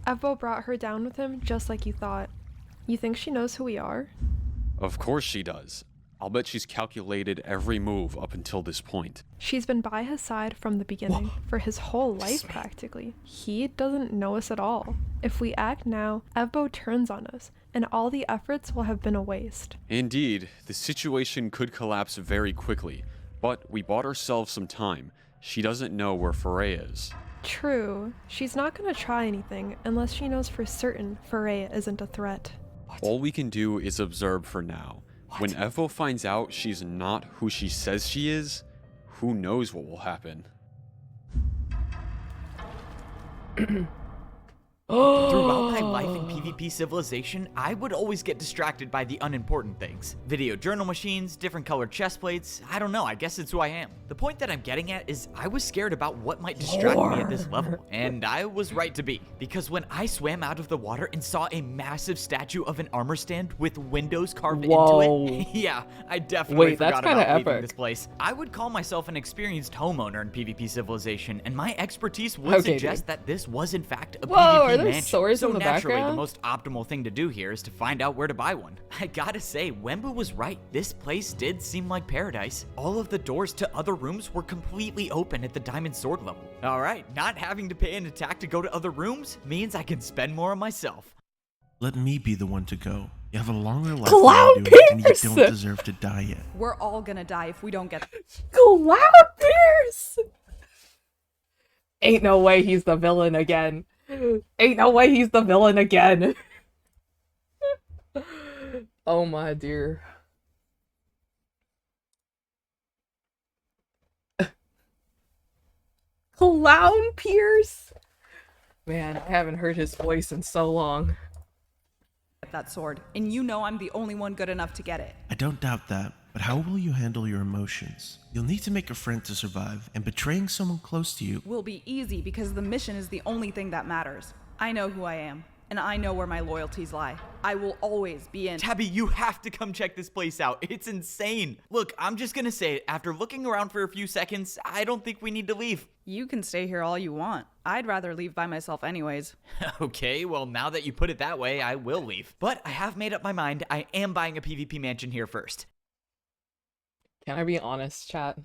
Speaker 9: Evo brought her down with him just like you thought. You think she knows who we are?
Speaker 4: Of course she does. I'll bet she's calculated every move up until this point.
Speaker 9: She's been by his side from the beginning, for his whole life practically. He doesn't know us at all. If we act now, Evbo turns on us, and all the efforts will have been a waste.
Speaker 4: Indeed, the situation could collapse very quickly, but we bought ourselves some time. She doesn't know where Foray is.
Speaker 9: True. She's not gonna try anything unless she knows for certain Foray isn't a threat.
Speaker 4: All we can do is observe for now. When Evo finds out she's not who she says she is, who knows what will happen.
Speaker 2: Throughout my life in PvP Civilization, I would always get distracted by the unimportant things. Video journal machines, different colored chest plates, I don't know, I guess it's who I am. The point that I'm getting at is I was scared about what might distract me at this level, and I was right to be. Because when I swam out of the water and saw a massive statue of an armor stand with windows carved into it, yeah, I definitely forgot about leaving this place. I would call myself an experienced homeowner in PvP Civilization, and my expertise would suggest that this was in fact a PvP mansion. So naturally, the most optimal thing to do here is to find out where to buy one. I gotta say, Wembu was right. This place did seem like paradise. All of the doors to other rooms were completely open at the Diamond Sword level. Alright, not having to pay an attack to go to other rooms means I can spend more on myself.
Speaker 10: Let me be the one to go. You have a longer life
Speaker 1: Clown
Speaker 10: than you do, and you
Speaker 1: Pierce!
Speaker 10: don't deserve to die yet.
Speaker 6: We're all gonna die if we don't get
Speaker 1: Clown Pierce! Ain't no way he's the villain again. Ain't no way he's the villain again. Oh my dear. Clown Pierce? Man, I haven't heard his voice in so long.
Speaker 6: that sword, and you know I'm the only one good enough to get it.
Speaker 10: I don't doubt that, but how will you handle your emotions? You'll need to make a friend to survive, and betraying someone close to you
Speaker 6: Will be easy because the mission is the only thing that matters. I know who I am, and I know where my loyalties lie. I will always be in.
Speaker 2: Tabby, you have to come check this place out. It's insane. Look, I'm just gonna say it. After looking around for a few seconds, I don't think we need to leave.
Speaker 6: You can stay here all you want. I'd rather leave by myself anyways.
Speaker 2: Okay, well, now that you put it that way, I will leave. But I have made up my mind. I am buying a PvP mansion here first.
Speaker 1: Can I be honest, chat?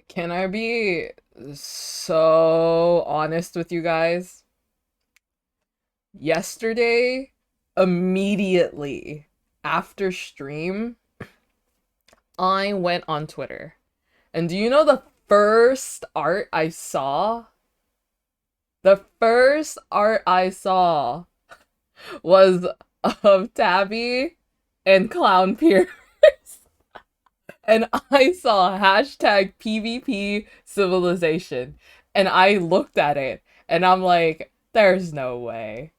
Speaker 1: Can I be so honest with you guys? Yesterday, immediately after stream, I went on Twitter. And do you know the first art I saw? The first art I saw was of Tabby and Clown Pierce. And I saw hashtag PvP Civilization. And I looked at it and I'm like, there's no way.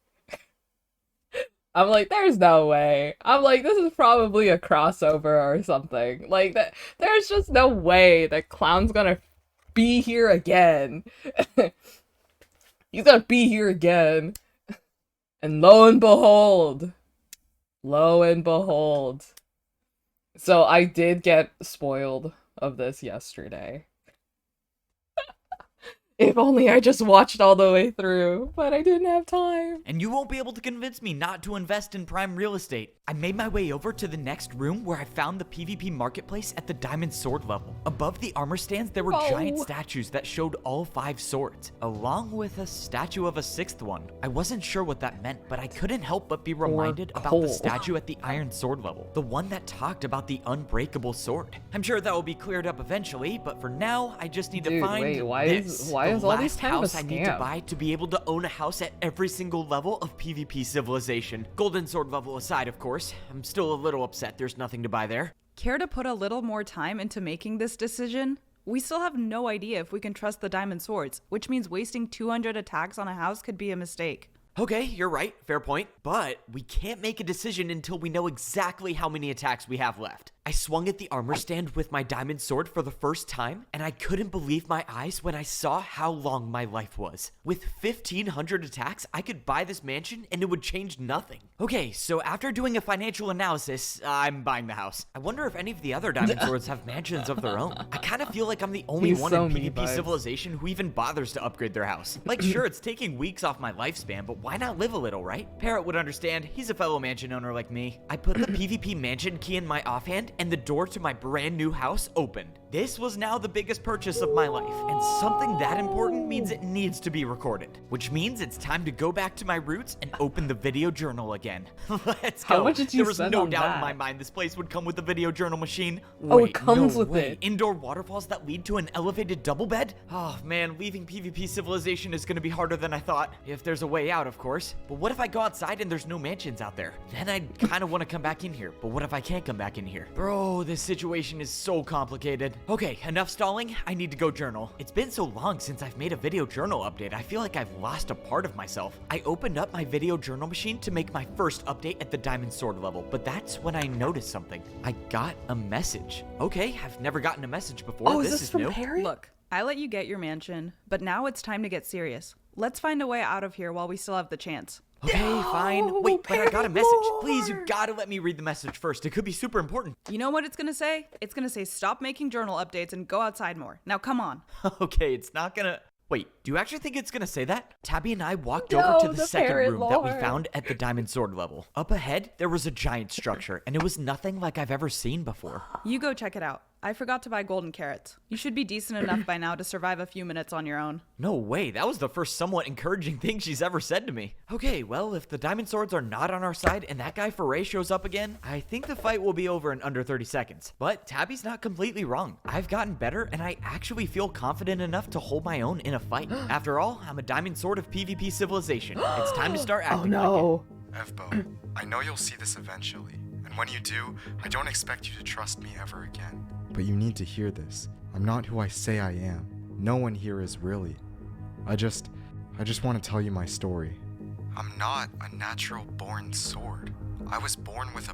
Speaker 1: I'm like, there's no way. I'm like, this is probably a crossover or something. Like, that. There's just no way that Clown's gonna be here again. He's gonna be here again. And lo and behold. So I did get spoiled of this yesterday. If only I just watched all the way through, but I didn't have time.
Speaker 2: And you won't be able to convince me not to invest in prime real estate. I made my way over to the next room where I found the PvP marketplace at the Diamond Sword level. Above the armor stands, there were giant statues that showed all 5 swords, along with a statue of a 6th one. I wasn't sure what that meant, but I couldn't help but be reminded about the statue at the Iron Sword level, the one that talked about the unbreakable sword. I'm sure that will be cleared up eventually, but for now, I just need to find
Speaker 1: is all these kind of a
Speaker 2: house I need to buy to be able to own a house at every single level of PvP Civilization. Golden Sword level aside, of course. I'm still a little upset there's nothing to buy there.
Speaker 6: Care to put a little more time into making this decision? We still have no idea if we can trust the Diamond Swords, which means wasting 200 attacks on a house could be a mistake.
Speaker 2: Okay, you're right, fair point. But we can't make a decision until we know exactly how many attacks we have left. I swung at the armor stand with my diamond sword for the first time, and I couldn't believe my eyes when I saw how long my life was. With 1,500 attacks, I could buy this mansion and it would change nothing. Okay, so after doing a financial analysis, I'm buying the house. I wonder if any of the other diamond swords have mansions of their own. I kind of feel like I'm the only one in PvP Civilization who even bothers to upgrade their house. Like, sure, it's taking weeks off my lifespan, but why not live a little, right? Parrot would understand. He's a fellow mansion owner like me. I put the PvP mansion key in my offhand, bed and the door to my brand new house opened. This was now the biggest purchase of my life, and something that important means it needs to be recorded, which means it's time to go back to my roots and open the video journal again. Let's go.
Speaker 1: How much did you
Speaker 2: There was
Speaker 1: spend
Speaker 2: no
Speaker 1: on
Speaker 2: doubt in
Speaker 1: that?
Speaker 2: my mind this place would come with a video journal machine.
Speaker 1: Oh, it
Speaker 2: Wait,
Speaker 1: comes
Speaker 2: no
Speaker 1: with
Speaker 2: way.
Speaker 1: it.
Speaker 2: Indoor waterfalls that lead to an elevated double bed? Oh man, leaving PvP Civilization is gonna be harder than I thought. If there's a way out, of course. But what if I go outside and there's no mansions out there? Then I'd kind of want to come back in here. But what if I can't come back in here? Bro, this situation is so complicated. Okay, enough stalling. I need to go journal. It's been so long since I've made a video journal update. I feel like I've lost a part of myself. I opened up my video journal machine to make my first update at the Diamond Sword level, but that's when I noticed something. I got a message. Okay, I've never gotten a message before.
Speaker 1: Oh,
Speaker 2: this
Speaker 1: is this from
Speaker 2: new.
Speaker 1: Perry?
Speaker 6: Look, I let you get your mansion, but now it's time to get serious. Let's find a way out of here while we still have the chance.
Speaker 2: Okay, fine. Wait, but I got a message. Please, you gotta let me read the message first. It could be super important.
Speaker 6: You know what it's gonna say? It's gonna say stop making journal updates and go outside more. Now come on.
Speaker 2: Okay, it's not gonna... Wait, do you actually think it's gonna say that? Tabby and I walked over to the second
Speaker 1: parrot
Speaker 2: room that we
Speaker 1: lore.
Speaker 2: found at the Diamond Sword level. Up ahead, there was a giant structure, and it was nothing like I've ever seen before.
Speaker 6: You go check it out. I forgot to buy golden carrots. You should be decent enough by now to survive a few minutes on your own.
Speaker 2: No way, that was the first somewhat encouraging thing she's ever said to me. Okay, well, if the Diamond Swords are not on our side and that guy Foray shows up again, I think the fight will be over in under 30 seconds. But Tabby's not completely wrong. I've gotten better, and I actually feel confident enough to hold my own in a fight. After all, I'm a Diamond Sword of PvP Civilization. It's time to start
Speaker 1: Oh
Speaker 2: acting like
Speaker 1: no.
Speaker 8: Evbo, I know you'll see this eventually, and when you do, I don't expect you to trust me ever again. But you need to hear this. I'm not who I say I am. No one here is really. I just want to tell you my story. I'm not a natural born sword. I was born with a...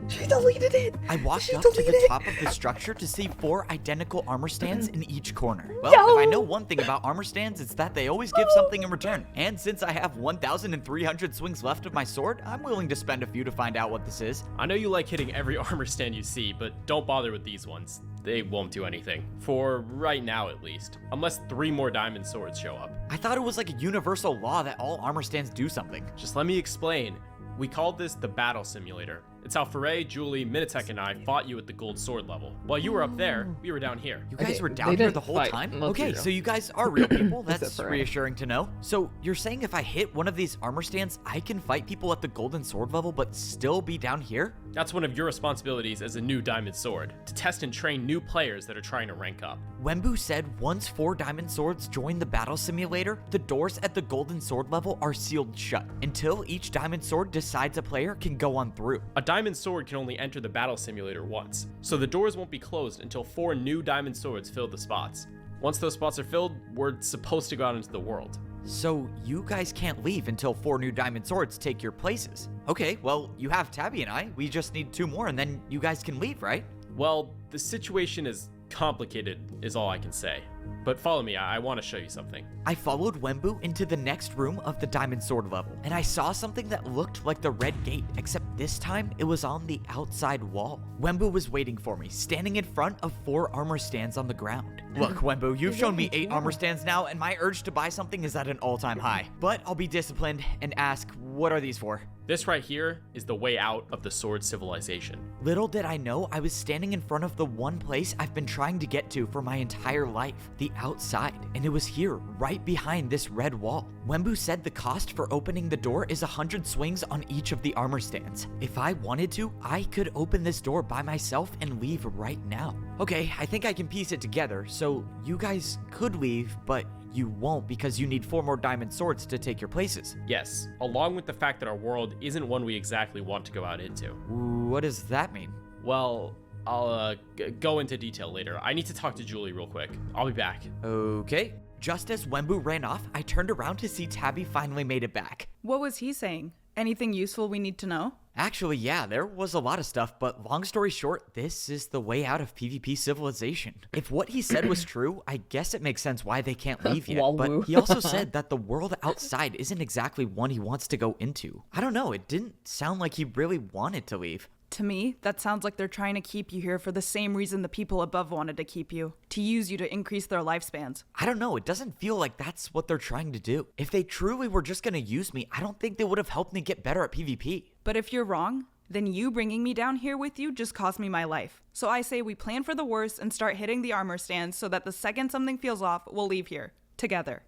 Speaker 1: She deleted it.
Speaker 2: I walked
Speaker 1: She
Speaker 2: up to the
Speaker 1: deleted it.
Speaker 2: top of the structure to see 4 identical armor stands in each corner. Well,
Speaker 1: No.
Speaker 2: if I know one thing about armor stands, it's that they always give something in return. And since I have 1,300 swings left of my sword, I'm willing to spend a few to find out what this is.
Speaker 3: I know you like hitting every armor stand you see, but don't bother with these ones. They won't do anything. For right now, at least. Unless 3 more diamond swords show up.
Speaker 2: I thought it was like a universal law that all armor stands do something.
Speaker 3: Just let me explain. We called this the battle simulator. It's how Foray, Julie, Minitek, and I fought you at the gold sword level. While you were up there, we were down here.
Speaker 2: You guys
Speaker 1: Okay,
Speaker 2: were
Speaker 1: they
Speaker 2: down here
Speaker 1: didn't
Speaker 2: the whole
Speaker 1: fight,
Speaker 2: time?
Speaker 1: let's
Speaker 2: Okay,
Speaker 1: be
Speaker 2: so
Speaker 1: real.
Speaker 2: you guys are real people. That's
Speaker 1: Except for
Speaker 2: reassuring to know. So you're saying if I hit one of these armor stands, I can fight people at the golden sword level but still be down here?
Speaker 3: That's one of your responsibilities as a new diamond sword, to test and train new players that are trying to rank up.
Speaker 2: Wembu said once 4 diamond swords join the battle simulator, the doors at the golden sword level are sealed shut until each diamond sword decides a player can go on through.
Speaker 3: A diamond sword can only enter the battle simulator once, so the doors won't be closed until 4 new diamond swords fill the spots. Once those spots are filled, we're supposed to go out into the world.
Speaker 2: So you guys can't leave until 4 new diamond swords take your places. Okay, well, you have Tabby and I. We just need 2 more and then you guys can leave, right?
Speaker 3: Well, the situation is complicated, is all I can say. But follow me, I want to show you something.
Speaker 2: I followed Wembu into the next room of the diamond sword level, and I saw something that looked like the red gate, except this time it was on the outside wall. Wembu was waiting for me, standing in front of 4 armor stands on the ground. Look, Wembu, you've shown me 8 armor stands now, and my urge to buy something is at an all-time high. But I'll be disciplined and ask, what are these for?
Speaker 3: This right here is the way out of the sword civilization.
Speaker 2: Little did I know I was standing in front of the one place I've been trying to get to for my entire life, the outside, and it was here, right behind this red wall. Wembu said the cost for opening the door is 100 swings on each of the armor stands. If I wanted to, I could open this door by myself and leave right now. Okay, I think I can piece it together, so you guys could leave, but you won't because you need 4 more diamond swords to take your places.
Speaker 3: Yes, along with the fact that our world isn't one we exactly want to go out into.
Speaker 2: What does that mean?
Speaker 3: Well, I'll go into detail later. I need to talk to Julie real quick. I'll be back.
Speaker 2: Okay. Just as Wembu ran off, I turned around to see Tabby finally made it back.
Speaker 6: What was he saying? Anything useful we need to know?
Speaker 2: Actually, yeah, there was a lot of stuff, but long story short, this is the way out of PvP Civilization. If what he said was true, I guess it makes sense why they can't leave yet, but
Speaker 1: Walwoo.
Speaker 2: he also said that the world outside isn't exactly one he wants to go into. I don't know, it didn't sound like he really wanted to leave.
Speaker 6: To me, that sounds like they're trying to keep you here for the same reason the people above wanted to keep you, to use you to increase their lifespans.
Speaker 2: I don't know, it doesn't feel like that's what they're trying to do. If they truly were just gonna use me, I don't think they would have helped me get better at PvP.
Speaker 6: But if you're wrong, Then you bringing me down here with you just cost me my life. So I say we plan for the worst and start hitting the armor stands so that the second something feels off, we'll leave here. Together.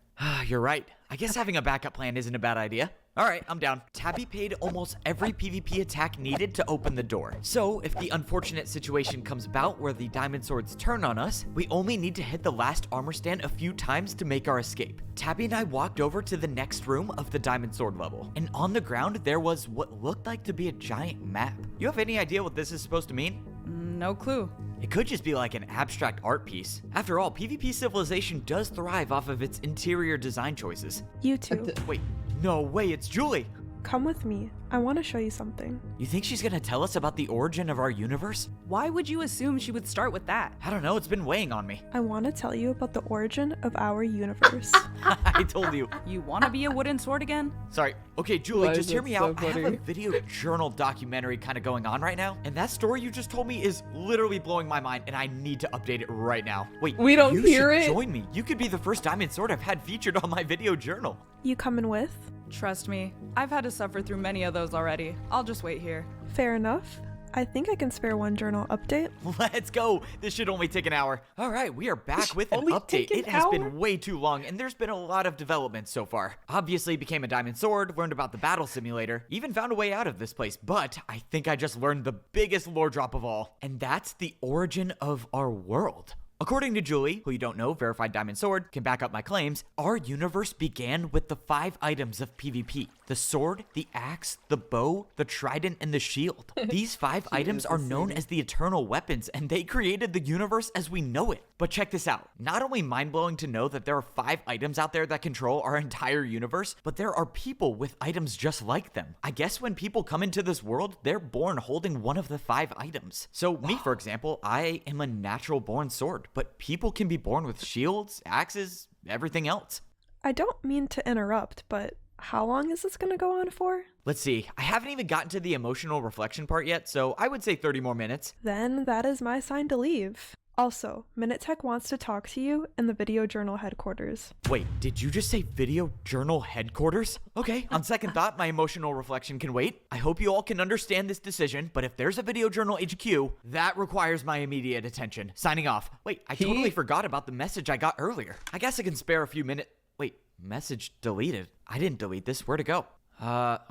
Speaker 2: You're right. I guess having a backup plan isn't a bad idea. Alright, I'm down. Tabby paid almost every PvP attack needed to open the door. So, if the unfortunate situation comes about where the diamond swords turn on us, we only need to hit the last armor stand a few times to make our escape. Tabby and I walked over to the next room of the diamond sword level, and on the ground there was what looked like to be a giant map. You have any idea what this is supposed to mean?
Speaker 6: No clue.
Speaker 2: It could just be like an abstract art piece. After all, PvP civilization does thrive off of its interior design choices.
Speaker 9: You two,
Speaker 2: Wait, no way, it's Julie!
Speaker 9: come with me. I want to show you something.
Speaker 2: You think she's gonna tell us about the origin of our universe?
Speaker 6: Why would you assume she would start with that?
Speaker 2: I don't know, it's been weighing on me.
Speaker 9: I want to tell you about the origin of our universe.
Speaker 2: I told you.
Speaker 6: You wanna be a wooden sword again?
Speaker 2: Sorry. Okay, Julie,
Speaker 1: Why
Speaker 2: just
Speaker 1: is
Speaker 2: hear
Speaker 1: it
Speaker 2: me
Speaker 1: so
Speaker 2: out. I have a
Speaker 1: funny?
Speaker 2: video journal documentary kind of going on right now, and that story you just told me is literally blowing my mind, and I need to update it right now. Wait,
Speaker 1: We don't
Speaker 2: you
Speaker 1: hear
Speaker 2: should
Speaker 1: it?
Speaker 2: join me. You could be the first diamond sword I've had featured on my video journal.
Speaker 9: You coming with?
Speaker 6: Trust me, I've had to suffer through many of those already. I'll just wait here.
Speaker 9: Fair enough. I think I can spare one journal update.
Speaker 2: Let's go. This should only take an hour. All right, we are back with an
Speaker 9: only
Speaker 2: update.
Speaker 9: take an
Speaker 2: It has
Speaker 9: hour?
Speaker 2: been way too long, and there's been a lot of development so far. Obviously, became a diamond sword, learned about the battle simulator, even found a way out of this place. But I think I just learned the biggest lore drop of all, and that's the origin of our world. According to Julie, who you don't know, verified diamond sword, can back up my claims, our universe began with the 5 items of PvP. The sword, the axe, the bow, the trident, and the shield. These 5 items are known as the eternal weapons, and they created the universe as we know it. But check this out. Not only mind-blowing to know that there are 5 items out there that control our entire universe, but there are people with items just like them. I guess when people come into this world, they're born holding one of the 5 items. So me, for example, I am a natural-born sword, but people can be born with shields, axes, everything else.
Speaker 9: I don't mean to interrupt, but how long is this going to go on for?
Speaker 2: Let's see, I haven't even gotten to the emotional reflection part yet, so I would say 30 more minutes.
Speaker 9: Then that is my sign to leave. Also, Minute Tech wants to talk to you in the video journal headquarters.
Speaker 2: Wait, did you just say video journal headquarters? Okay, on second thought, my emotional reflection can wait. I hope you all can understand this decision, but if there's a video journal HQ, that requires my immediate attention. Signing off. Wait, I totally forgot about the message I got earlier. I guess I can spare a few minutes. Wait, message deleted. I didn't delete this. Where'd it go?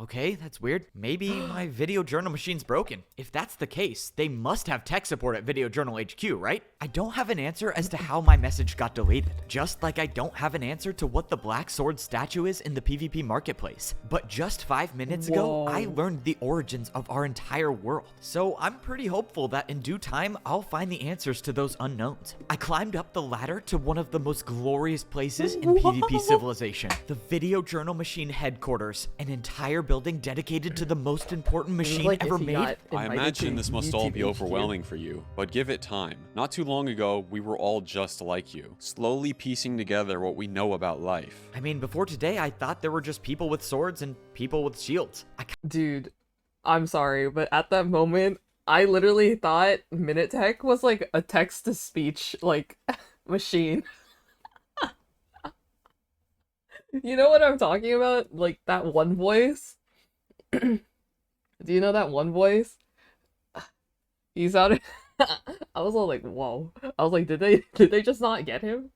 Speaker 2: Okay, that's weird. Maybe my video journal machine's broken. If that's the case, they must have tech support at Video Journal HQ, right? I don't have an answer as to how my message got deleted, just like I don't have an answer to what the Black Sword statue is in the PvP marketplace. But just 5 minutes ago, I learned the origins of our entire world. So I'm pretty hopeful that in due time, I'll find the answers to those unknowns. I climbed up the ladder to one of the most glorious places in PvP civilization, the Video Journal Machine headquarters, an entire building dedicated to the most important machine ever made.
Speaker 4: I imagine this must all be overwhelming for you, but give it time. Not too long ago, we were all just like you, slowly piecing together what we know about life.
Speaker 2: I mean, before today, I thought there were just people with swords and people with shields.
Speaker 1: Dude, I'm sorry, but at that moment, I literally thought Minute Tech was like a text-to-speech, like, machine. You know what I'm talking about? Like, that one voice? Do you know that one voice? He sounded... I was all like, whoa. I was like, did they just not get him?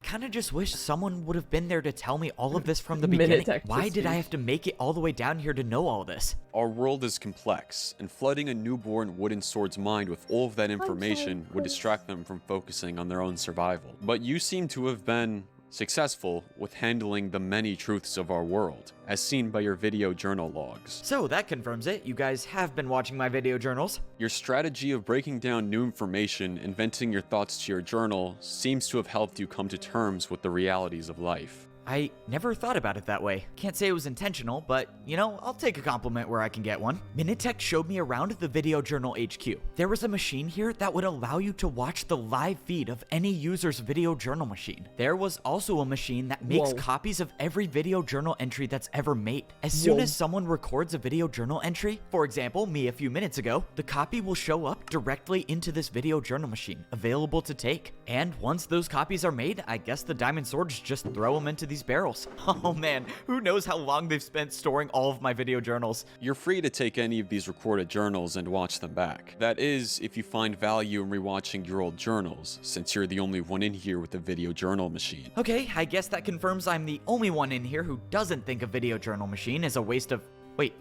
Speaker 2: Kind of just wish someone would have been there to tell me all of this from the
Speaker 1: Minute
Speaker 2: beginning.
Speaker 1: Tech
Speaker 2: Why
Speaker 1: just
Speaker 2: did I
Speaker 1: speech.
Speaker 2: have to make it all the way down here to know all this?
Speaker 4: Our world is complex, and flooding a newborn wooden sword's mind with all of that information would distract them from focusing on their own survival. But you seem to have been successful with handling the many truths of our world, as seen by your video journal logs.
Speaker 2: So that confirms it. You guys have been watching my video journals.
Speaker 4: Your strategy of breaking down new information and venting your thoughts to your journal seems to have helped you come to terms with the realities of life.
Speaker 2: I never thought about it that way. Can't say it was intentional, but, you know, I'll take a compliment where I can get one. Minitech showed me around the Video Journal HQ. There was a machine here that would allow you to watch the live feed of any user's video journal machine. There was also a machine that makes copies of every video journal entry that's ever made. As soon as someone records a video journal entry, for example, me a few minutes ago, the copy will show up directly into this video journal machine, available to take. And once those copies are made, I guess the Diamond Swords just throw them into these these barrels. Oh man, who knows how long they've spent storing all of my video journals.
Speaker 4: You're free to take any of these recorded journals and watch them back. That is, if you find value in rewatching your old journals, since you're the only one in here with a video journal machine.
Speaker 2: Okay, I guess that confirms I'm the only one in here who doesn't think a video journal machine is a waste of... Wait,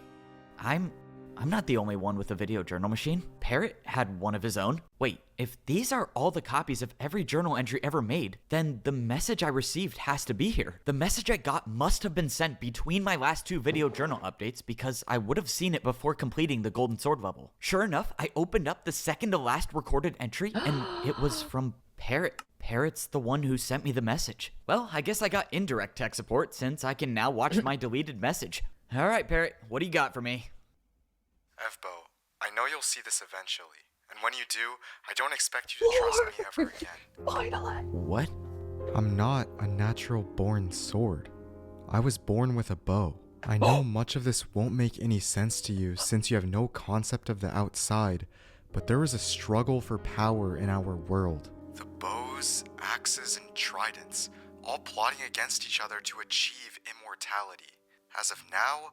Speaker 2: I'm not the only one with a video journal machine. Parrot had one of his own. Wait, if these are all the copies of every journal entry ever made, then the message I received has to be here. The message I got must have been sent between my last 2 video journal updates because I would have seen it before completing the Golden Sword level. Sure enough, I opened up the second to last recorded entry and it was from Parrot. Parrot's the one who sent me the message. Well, I guess I got indirect tech support since I can now watch my deleted message. All right, Parrot, what do you got for me?
Speaker 8: Evbo, I know you'll see this eventually, and when you do, I don't expect you to trust me ever again.
Speaker 2: What?
Speaker 8: I'm not a natural born sword. I was born with a bow. I know much of this won't make any sense to you since you have no concept of the outside, but there is a struggle for power in our world. The bows, axes, and tridents, all plotting against each other to achieve immortality. As of now,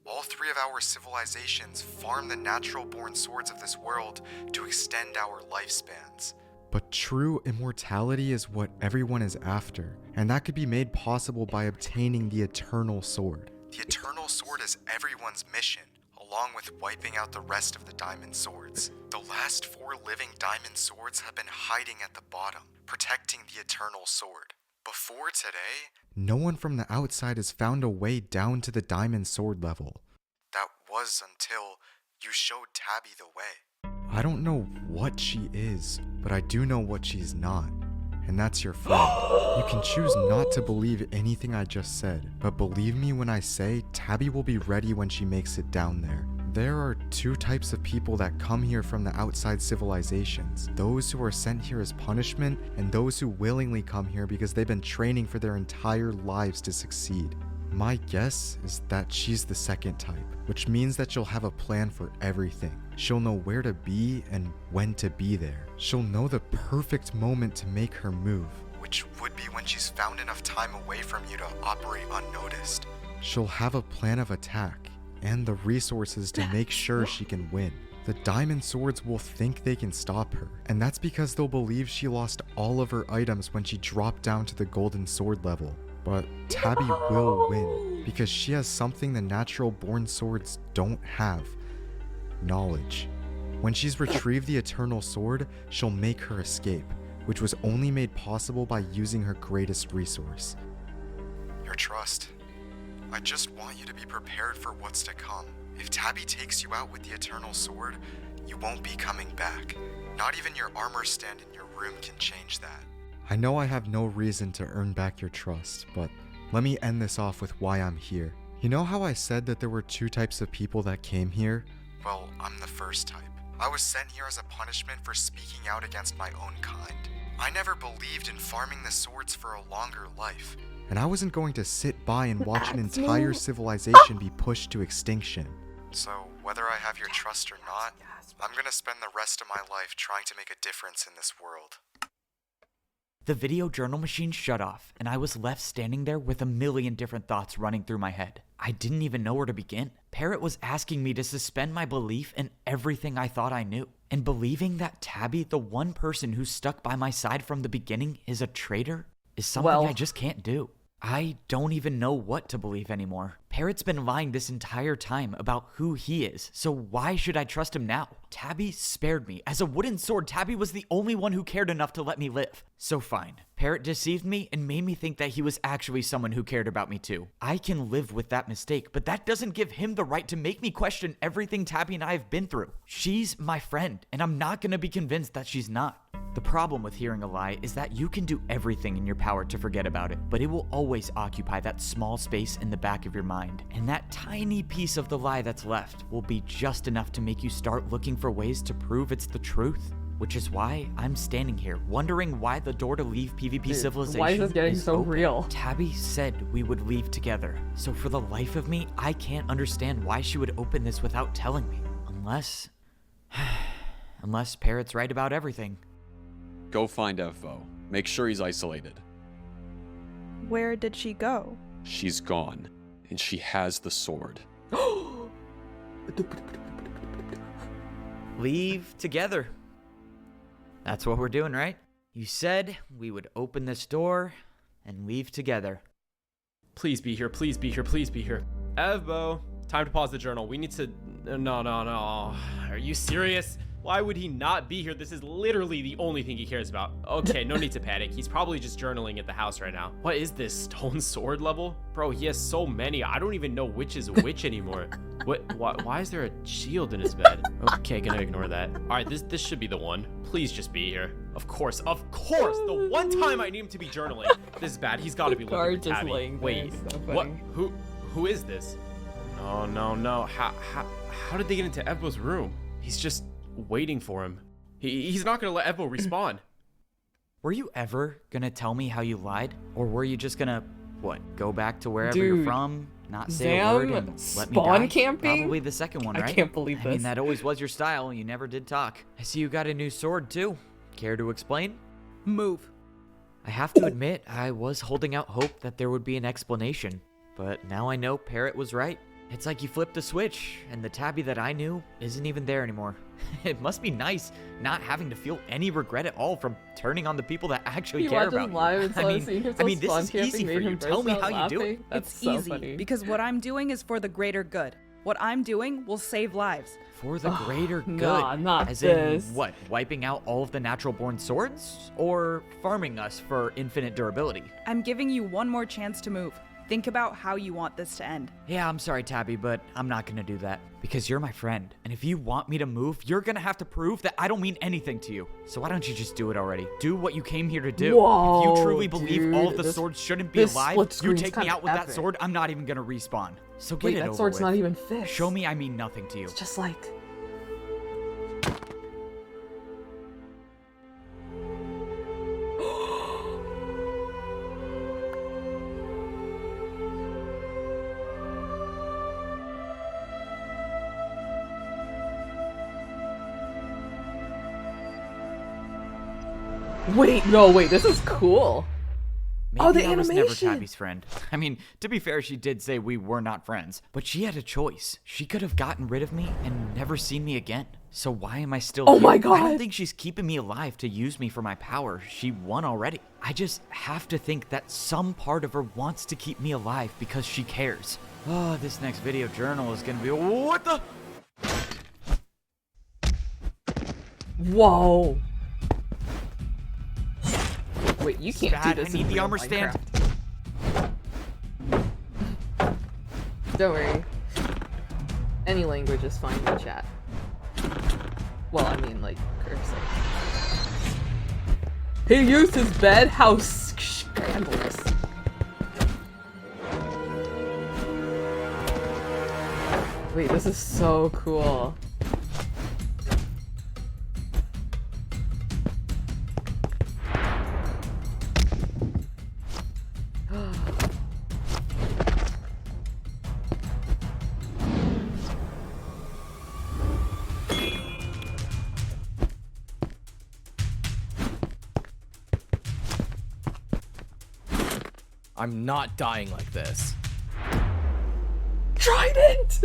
Speaker 8: all 3 of our civilizations farm the natural-born swords of this world to extend our lifespans. But true immortality is what everyone is after, and that could be made possible by obtaining the Eternal Sword. The Eternal Sword is everyone's mission, along with wiping out the rest of the Diamond Swords. The last 4 living Diamond Swords have been hiding at the bottom, protecting the Eternal Sword. Before today, no one from the outside has found a way down to the Diamond Sword level. That was until you showed Tabby the way. I don't know what she is, but I do know what she's not. And that's your friend. You can choose not to believe anything I just said, but believe me when I say Tabby will be ready when she makes it down there. There are 2 types of people that come here from the outside civilizations. Those who are sent here as punishment, and those who willingly come here because they've been training for their entire lives to succeed. My guess is that she's the second type, which means that she'll have a plan for everything. She'll know where to be and when to be there. She'll know the perfect moment to make her move, which would be when she's found enough time away from you to operate unnoticed. She'll have a plan of attack and the resources to make sure she can win. The Diamond Swords will think they can stop her, and that's because they'll believe she lost all of her items when she dropped down to the Golden Sword level. But Tabby will win, because she has something the natural-born swords don't have: knowledge. When she's retrieved the Eternal Sword, she'll make her escape, which was only made possible by using her greatest resource: your trust. I just want you to be prepared for what's to come. If Tabby takes you out with the Eternal Sword, you won't be coming back. Not even your armor stand in your room can change that. I know I have no reason to earn back your trust, but let me end this off with why I'm here. You know how I said that there were 2 types of people that came here? Well, I'm the first type. I was sent here as a punishment for speaking out against my own kind. I never believed in farming the swords for a longer life. And I wasn't going to sit by and watch an entire civilization be pushed to extinction. So, whether I have your trust or not, I'm gonna spend the rest of my life trying to make a difference in this world.
Speaker 2: The video journal machine shut off, and I was left standing there with a million different thoughts running through my head. I didn't even know where to begin. Parrot was asking me to suspend my belief in everything I thought I knew. And believing that Tabby, the one person who stuck by my side from the beginning, is a traitor, is something I just can't do. I don't even know what to believe anymore. Parrot's been lying this entire time about who he is, so why should I trust him now? Tabby spared me. As a wooden sword, Tabby was the only one who cared enough to let me live. So fine. Parrot deceived me and made me think that he was actually someone who cared about me too. I can live with that mistake, but that doesn't give him the right to make me question everything Tabby and I have been through. She's my friend, and I'm not gonna be convinced that she's not. The problem with hearing a lie is that you can do everything in your power to forget about it, but it will always occupy that small space in the back of your mind. And that tiny piece of the lie that's left will be just enough to make you start looking for ways to prove it's the truth. Which is why I'm standing here, wondering why the door to leave PvP Civilization
Speaker 1: why is this getting so
Speaker 2: open.
Speaker 1: real?
Speaker 2: Tabby said we would leave together, so for the life of me, I can't understand why she would open this without telling me. Unless Parrot's right about everything.
Speaker 4: Go find Evvo. Make sure he's isolated.
Speaker 9: Where did she go?
Speaker 4: She's gone, and she has the sword.
Speaker 2: Leave together. That's what we're doing, right? You said we would open this door and leave together.
Speaker 3: Please be here, please be here, please be here. Evbo, time to pause the journal. We need to... No. Are you serious? Why would he not be here? This is literally the only thing he cares about. Okay, no need to panic. He's probably just journaling at the house right now. What is this, stone sword level? Bro, he has so many. I don't even know which is which anymore. Why is there a shield in his bed? Okay, gonna ignore that. All right, this should be the one. Please just be here. Of course. The one time I need him to be journaling. This is bad. He's got to be looking for
Speaker 1: just
Speaker 3: Tabby.
Speaker 1: laying there.
Speaker 3: Wait,
Speaker 1: So
Speaker 3: what?
Speaker 1: funny.
Speaker 3: Who is this? No. How did they get into Evbo's room? He's just waiting for him. He's not gonna let Evbo respawn.
Speaker 2: Were you ever gonna tell me how you lied? Or were you just gonna, go back to wherever you're
Speaker 1: Dude,
Speaker 2: from, not say a word, and let me
Speaker 1: spawn
Speaker 2: die?
Speaker 1: camping?
Speaker 2: Probably the second one,
Speaker 1: I
Speaker 2: right?
Speaker 1: can't believe
Speaker 2: I mean,
Speaker 1: this.
Speaker 2: that always was your style. You never did talk. I see you got a new sword, too. Care to explain?
Speaker 6: Move.
Speaker 2: I have to admit, I was holding out hope that there would be an explanation. But now I know Parrot was right. It's like you flipped a switch, and the Tabby that I knew isn't even there anymore. It must be nice not having to feel any regret at all from turning on the people that actually
Speaker 1: He
Speaker 2: care
Speaker 1: watches
Speaker 2: about
Speaker 1: live
Speaker 2: you.
Speaker 1: and so seeing himself
Speaker 2: this
Speaker 1: spawn
Speaker 2: is
Speaker 1: camping
Speaker 2: easy
Speaker 1: made
Speaker 2: for you.
Speaker 1: him
Speaker 2: Tell
Speaker 1: burst
Speaker 2: me
Speaker 1: out
Speaker 2: how you do it.
Speaker 1: laughing. That's
Speaker 6: It's
Speaker 1: so
Speaker 6: easy
Speaker 1: funny.
Speaker 6: because what I'm doing is for the greater good. What I'm doing will save lives.
Speaker 2: For the greater good.
Speaker 1: Nah, not
Speaker 2: As
Speaker 1: this.
Speaker 2: in, what, wiping out all of the natural-born swords? Or farming us for infinite durability?
Speaker 6: I'm giving you one more chance to move. Think about how you want this to end.
Speaker 2: Yeah, I'm sorry, Tabby, but I'm not gonna do that. Because you're my friend. And if you want me to move, you're gonna have to prove that I don't mean anything to you. So why don't you just do it already? Do what you came here to do.
Speaker 1: Whoa,
Speaker 2: if you truly believe all of
Speaker 1: dude,
Speaker 2: the
Speaker 1: this-
Speaker 2: swords shouldn't be
Speaker 1: this
Speaker 2: alive,
Speaker 1: split
Speaker 2: you
Speaker 1: screen's
Speaker 2: take me
Speaker 1: kinda
Speaker 2: out with that
Speaker 1: epic.
Speaker 2: sword, I'm not even gonna respawn. So get
Speaker 1: Wait,
Speaker 2: it
Speaker 1: that
Speaker 2: over
Speaker 1: sword's
Speaker 2: with.
Speaker 1: not even fixed.
Speaker 2: Show me I mean nothing to you.
Speaker 1: It's just like... Wait, this is cool.
Speaker 2: Maybe
Speaker 1: the
Speaker 2: I was never
Speaker 1: animation.
Speaker 2: Tabby's friend. I mean, to be fair, she did say we were not friends. But she had a choice. She could have gotten rid of me and never seen me again. So why am I still
Speaker 1: Oh
Speaker 2: here?
Speaker 1: my
Speaker 2: I don't
Speaker 1: God.
Speaker 2: think she's keeping me alive to use me for my power. She won already. I just have to think that some part of her wants to keep me alive because she cares. Oh, this next video journal is gonna be... What the...
Speaker 1: Whoa. Wait, you can't
Speaker 2: Bad.
Speaker 1: do this
Speaker 2: I need
Speaker 1: in
Speaker 2: the
Speaker 1: real
Speaker 2: armor stand.
Speaker 1: Minecraft. Don't worry. Any language is fine in chat. Well, I mean, like, cursive. He used his bed? How scandalous. Wait, this is so cool.
Speaker 7: I'm not dying like this.
Speaker 1: Trident!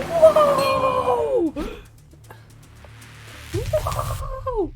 Speaker 1: Whoa! Whoa!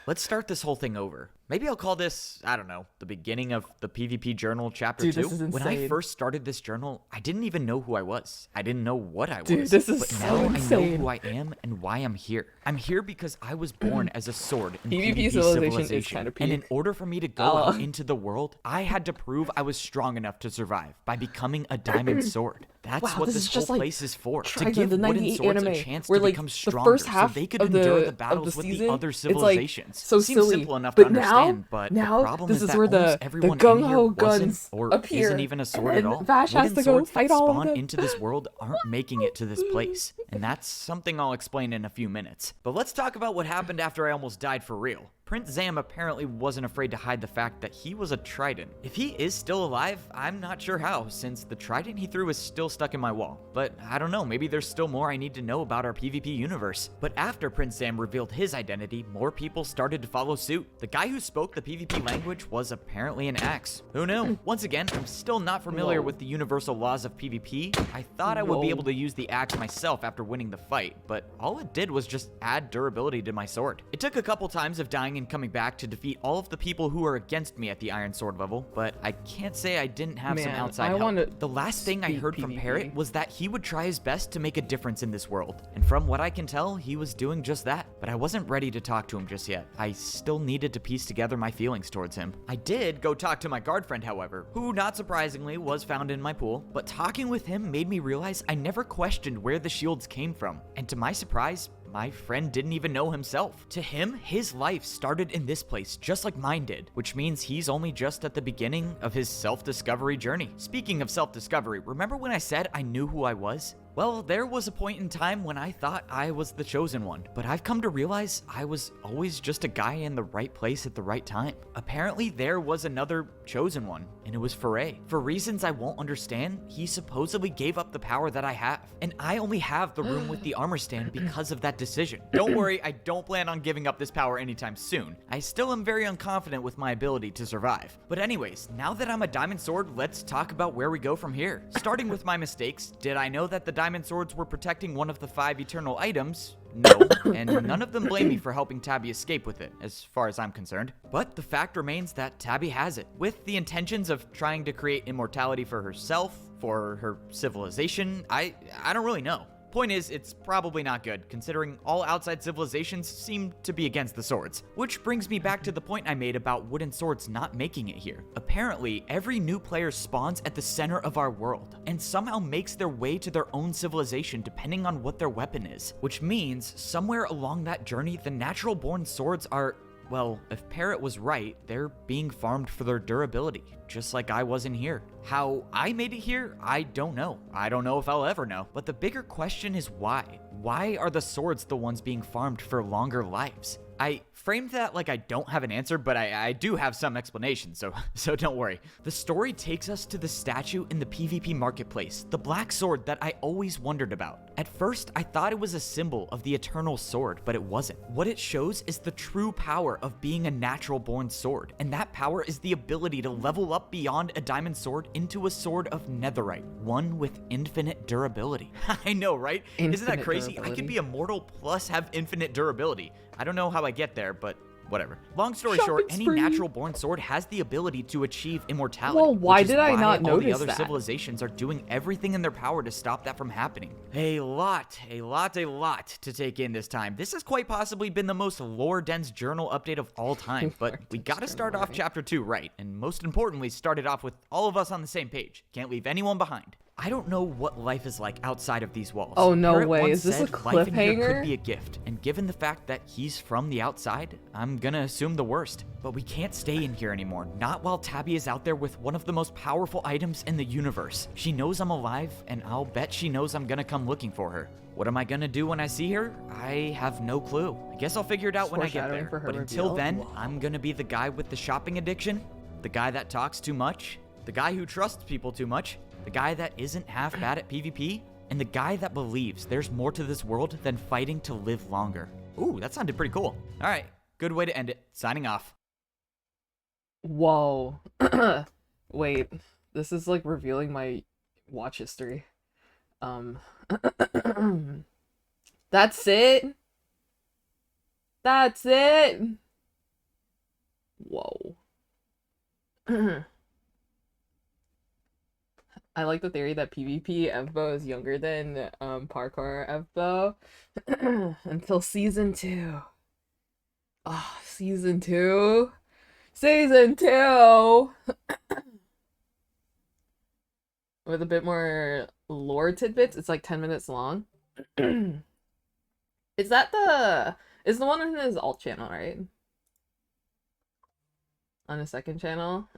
Speaker 2: Let's start this whole thing over. Maybe I'll call this, I don't know, the beginning of the PvP journal chapter
Speaker 1: Dude,
Speaker 2: 2.
Speaker 1: this is
Speaker 2: When I
Speaker 1: insane.
Speaker 2: first started this journal, I didn't even know who I was. I didn't know what I
Speaker 1: Dude,
Speaker 2: was.
Speaker 1: this is
Speaker 2: but
Speaker 1: so
Speaker 2: now I know
Speaker 1: insane.
Speaker 2: who I am and why I'm here. I'm here because I was born as a sword in
Speaker 1: PvP
Speaker 2: PvP
Speaker 1: civilization is kinda
Speaker 2: And in
Speaker 1: peak.
Speaker 2: order for me to go out into the world, I had to prove I was strong enough to survive by becoming a diamond sword. That's
Speaker 1: Wow,
Speaker 2: what
Speaker 1: this
Speaker 2: this
Speaker 1: is
Speaker 2: whole
Speaker 1: just like
Speaker 2: place is for. To
Speaker 1: Trigun,
Speaker 2: give
Speaker 1: the
Speaker 2: wooden
Speaker 1: 98
Speaker 2: swords
Speaker 1: anime,
Speaker 2: a chance
Speaker 1: where
Speaker 2: to
Speaker 1: like
Speaker 2: become
Speaker 1: the
Speaker 2: stronger
Speaker 1: first half
Speaker 2: so they could
Speaker 1: of
Speaker 2: endure
Speaker 1: the
Speaker 2: the battles with
Speaker 1: season,
Speaker 2: the other
Speaker 1: it's like
Speaker 2: civilizations.
Speaker 1: so
Speaker 2: Seems
Speaker 1: silly.
Speaker 2: simple enough
Speaker 1: But
Speaker 2: to
Speaker 1: now-
Speaker 2: understand, but
Speaker 1: now
Speaker 2: the problem
Speaker 1: this
Speaker 2: is
Speaker 1: is
Speaker 2: that
Speaker 1: where the
Speaker 2: almost everyone in
Speaker 1: gung-ho
Speaker 2: here wasn't
Speaker 1: guns
Speaker 2: or
Speaker 1: appear,
Speaker 2: isn't even a sword
Speaker 1: and
Speaker 2: at all.
Speaker 1: Vash has
Speaker 2: Wooden
Speaker 1: to go
Speaker 2: swords
Speaker 1: fight
Speaker 2: that
Speaker 1: all of
Speaker 2: spawn
Speaker 1: them.
Speaker 2: into this world aren't making it to this place, and that's something I'll explain in a few minutes. But let's talk about what happened after I almost died for real. Prince Zam apparently wasn't afraid to hide the fact that he was a trident. If he is still alive, I'm not sure how, since the trident he threw is still stuck in my wall. But I don't know, maybe there's still more I need to know about our PvP universe. But after Prince Zam revealed his identity, more people started to follow suit. The guy who spoke the PvP language was apparently an axe. Who knew? Once again, I'm still not familiar with the universal laws of PvP. I thought I would be able to use the axe myself after winning the fight, but all it did was just add durability to my sword. It took a couple times of dying and coming back to defeat all of the people who were against me at the Iron Sword level, but I can't say I didn't have some outside help. The last thing I heard from Parrot was that he would try his best to make a difference in this world, and from what I can tell, he was doing just that. But I wasn't ready to talk to him just yet. I still needed to piece together my feelings towards him. I did go talk to my guard friend, however, who, not surprisingly, was found in my pool, but talking with him made me realize I never questioned where the shields came from, and to my surprise, my friend didn't even know himself. To him, his life started in this place just like mine did, which means he's only just at the beginning of his self-discovery journey. Speaking of self-discovery, remember when I said I knew who I was? Well, there was a point in time when I thought I was the chosen one, but I've come to realize I was always just a guy in the right place at the right time. Apparently, there was another chosen one, and it was Foray. For reasons I won't understand, he supposedly gave up the power that I have, and I only have the room with the armor stand because of that decision. Don't worry, I don't plan on giving up this power anytime soon. I still am very unconfident with my ability to survive. But anyways, now that I'm a diamond sword, let's talk about where we go from here. Starting with my mistakes, did I know that the diamond swords were protecting one of the 5 eternal items? No, and none of them blame me for helping Tabby escape with it, as far as I'm concerned. But the fact remains that Tabby has it, with the intentions of trying to create immortality for herself, for her civilization. I don't really know. Point is, it's probably not good, considering all outside civilizations seem to be against the swords. Which brings me back to the point I made about wooden swords not making it here. Apparently, every new player spawns at the center of our world, and somehow makes their way to their own civilization depending on what their weapon is. Which means, somewhere along that journey, the natural-born swords are, well, if Parrot was right, they're being farmed for their durability, just like I was in here. How I made it here, I don't know. I don't know if I'll ever know. But the bigger question is why? Why are the swords the ones being farmed for longer lives? I framed that like I don't have an answer, but I do have some explanation, so don't worry. The story takes us to the statue in the PvP marketplace, the black sword that I always wondered about. At first, I thought it was a symbol of the eternal sword, but it wasn't. What it shows is the true power of being a natural-born sword, and that power is the ability to level up beyond a diamond sword into a sword of netherite, one with infinite durability. I know, right? Isn't that crazy? I could be immortal plus have infinite durability. I don't know how I get there, but whatever. Long story short, any natural-born sword has the ability to achieve immortality.
Speaker 1: Well, why did I not
Speaker 2: all the
Speaker 1: notice
Speaker 2: other
Speaker 1: that?
Speaker 2: civilizations are doing everything in their power to stop that from happening. A lot to take in this time. This has quite possibly been the most lore-dense journal update of all time, but we gotta start off chapter 2 right, and most importantly, start it off with all of us on the same page. Can't leave anyone behind. I don't know what life is like outside of these walls.
Speaker 1: Oh, no
Speaker 2: Parrot
Speaker 1: way.
Speaker 2: once
Speaker 1: Is this
Speaker 2: said
Speaker 1: a
Speaker 2: life in here
Speaker 1: cliffhanger?
Speaker 2: could be a gift, and given the fact that he's from the outside, I'm gonna assume the worst. But we can't stay in here anymore, not while Tabby is out there with one of the most powerful items in the universe. She knows I'm alive, and I'll bet she knows I'm gonna come looking for her. What am I gonna do when I see her? I have no clue. I guess I'll figure it out when I get
Speaker 1: Foreshadowing
Speaker 2: there.
Speaker 1: for her
Speaker 2: But until
Speaker 1: reveal?
Speaker 2: then, I'm gonna be the guy with the shopping addiction, the guy that talks too much, the guy who trusts people too much, the guy that isn't half bad at PvP, and the guy that believes there's more to this world than fighting to live longer. Ooh, that sounded pretty cool. All right, good way to end it. Signing off.
Speaker 1: Whoa. Wait, this is like revealing my watch history. That's it? That's it? Whoa. I like the theory that PvP Evbo is younger than Parkour Evbo until season 2. Oh, season 2? Season 2! With a bit more lore tidbits. It's like 10 minutes long. Is the one on his alt channel, right? On his second channel?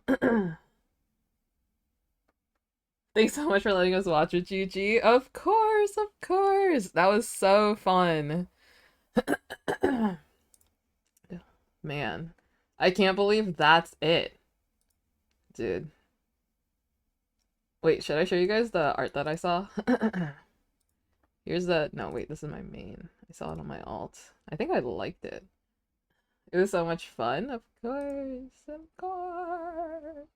Speaker 1: Thanks so much for letting us watch with GG. Of course, of course. That was so fun. Man, I can't believe that's it. Dude. Wait, should I show you guys the art that I saw? Here's the... No, wait, this is my main. I saw it on my alt. I think I liked it. It was so much fun. Of course, of course.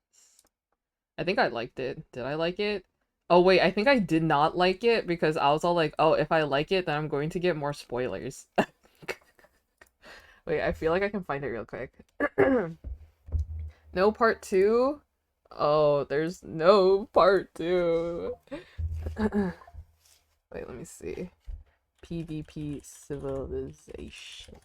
Speaker 1: I think I liked it. Did I like it? Oh, wait, I think I did not like it because I was all like, oh, if I like it, then I'm going to get more spoilers. Wait, I feel like I can find it real quick. No part 2? Oh, there's no part 2. Wait, let me see. PvP Civilization.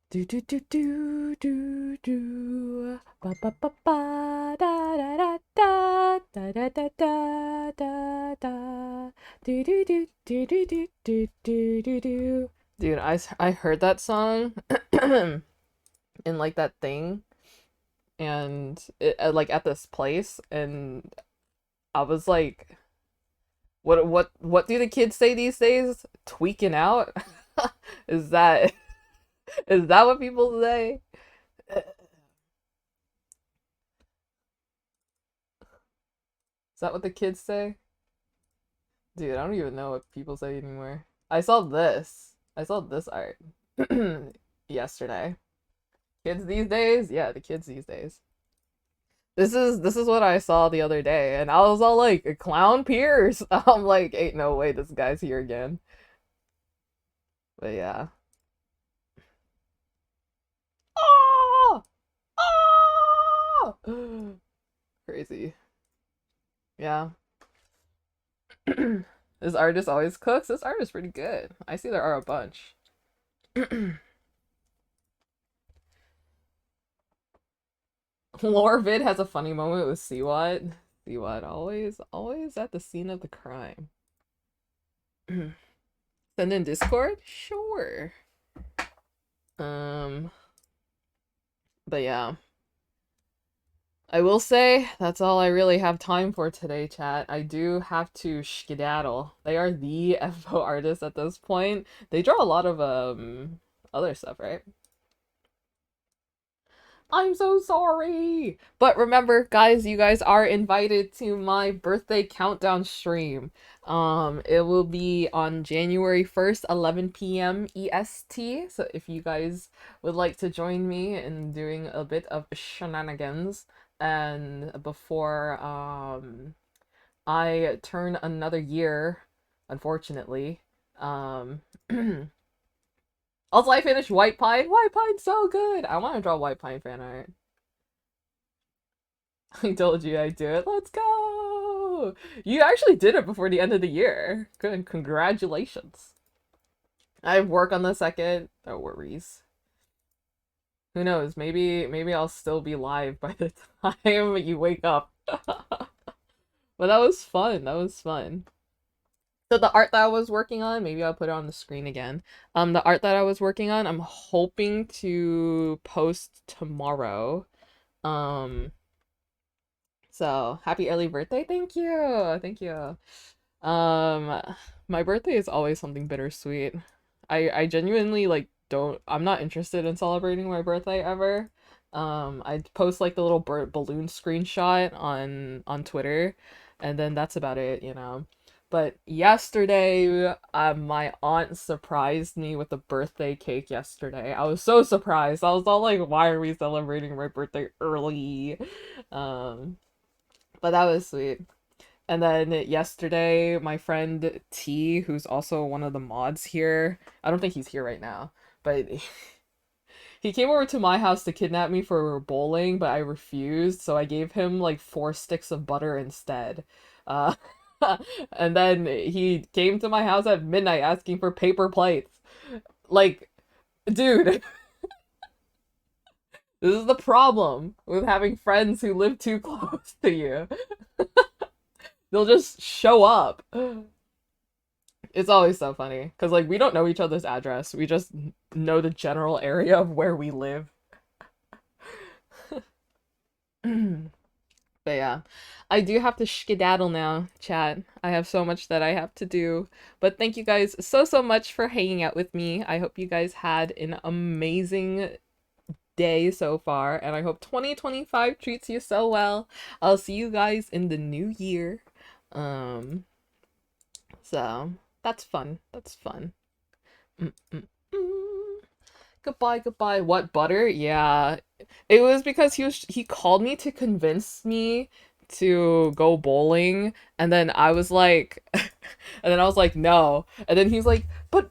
Speaker 1: Do do do do do do ba ba ba ba da da da da da da da da da da do do do do do do do do do do. Dude, I heard that song in like that thing and it like at this place and I was like what do the kids say these days? Tweaking out? Is that is that what people say? Is that what the kids say? Dude, I don't even know what people say anymore. I saw this. I saw this art yesterday. Kids these days? Yeah, the kids these days. This is what I saw the other day, and I was all like, Clown Pierce. I'm like, ain't no way this guy's here again. But yeah. Oh! Oh! Crazy. Yeah. This artist always cooks. This art is pretty good. I see there are a bunch. Lore Vid has a funny moment with Seawat. Seawat always at the scene of the crime. Send in Discord? Sure. But yeah. I will say that's all I really have time for today, chat. I do have to skedaddle. They are the FO artists at this point. They draw a lot of other stuff, right? I'm so sorry. But remember, guys, you guys are invited to my birthday countdown stream. It will be on January 1st, 11 p.m. EST. So if you guys would like to join me in doing a bit of shenanigans and before I turn another year, unfortunately. Also, I finished White Pine. White Pine's so good. I want to draw White Pine fan art. I told you I'd do it. Let's go. You actually did it before the end of the year. Good. Congratulations. I have work on the second. No worries. Who knows? Maybe I'll still be live by the time you wake up. But that was fun. That was fun. So the art that I was working on, maybe I'll put it on the screen again. The art that I was working on, I'm hoping to post tomorrow. So happy early birthday. Thank you. Thank you. My birthday is always something bittersweet. I genuinely like I'm not interested in celebrating my birthday ever. I post like the little balloon screenshot on Twitter, and then that's about it, you know. But yesterday, my aunt surprised me with a birthday cake yesterday. I was so surprised. I was all like, why are we celebrating my birthday early? But that was sweet. And then yesterday, my friend T, who's also one of the mods here, I don't think he's here right now, but he came over to my house to kidnap me for bowling, but I refused, so I gave him like 4 sticks of butter instead. And then he came to my house at midnight asking for paper plates. Like, dude, this is the problem with having friends who live too close to you. They'll just show up. It's always so funny, because, like, we don't know each other's address. We just know the general area of where we live. But yeah, I do have to skedaddle now, chat. I have so much that I have to do. But thank you guys so much for hanging out with me. I hope you guys had an amazing day so far, and I hope 2025 treats you so well. I'll see you guys in the new year. So that's fun. That's fun. Mm. Goodbye, goodbye. What, butter? Yeah. It was because he called me to convince me to go bowling, and then I was like and then I was like, no. And then he's like, but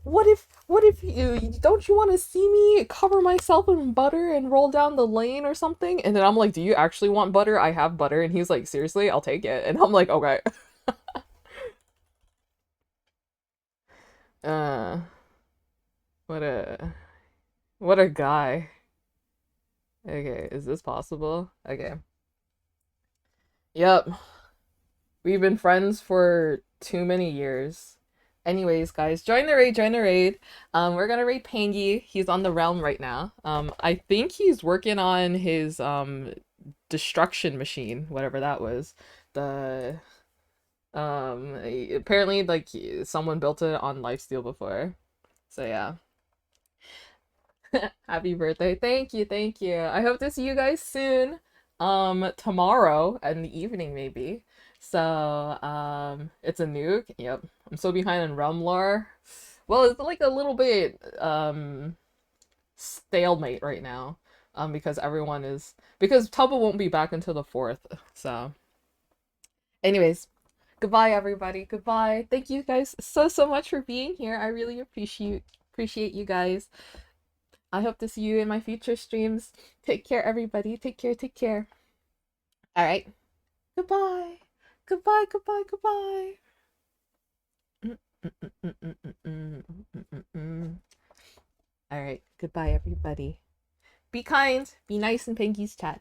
Speaker 1: what if you don't you want to see me cover myself in butter and roll down the lane or something? And then I'm like, do you actually want butter? I have butter. And he's like, seriously, I'll take it. And I'm like, okay. uh what a what a guy. Okay, is this possible? Okay. Yep. We've been friends for too many years. Anyways, guys, join the raid, join the raid. We're gonna raid Pangy. He's on the realm right now. I think he's working on his destruction machine, whatever that was. The apparently like someone built it on lifesteal before. So yeah. Happy birthday. Thank you, thank you. I hope to see you guys soon. Tomorrow in the evening maybe. So, it's a nuke. Yep. I'm so behind in Realm lore. Well, it's like a little bit stalemate right now. Because because Tubba won't be back until the 4th. So, anyways, goodbye everybody. Goodbye. Thank you guys so much for being here. I really appreciate you guys. I hope to see you in my future streams. Take care, everybody. Take care, take care. All right. Goodbye. Goodbye, goodbye, goodbye. All right. Goodbye, everybody. Be kind. Be nice in Pinky's chat.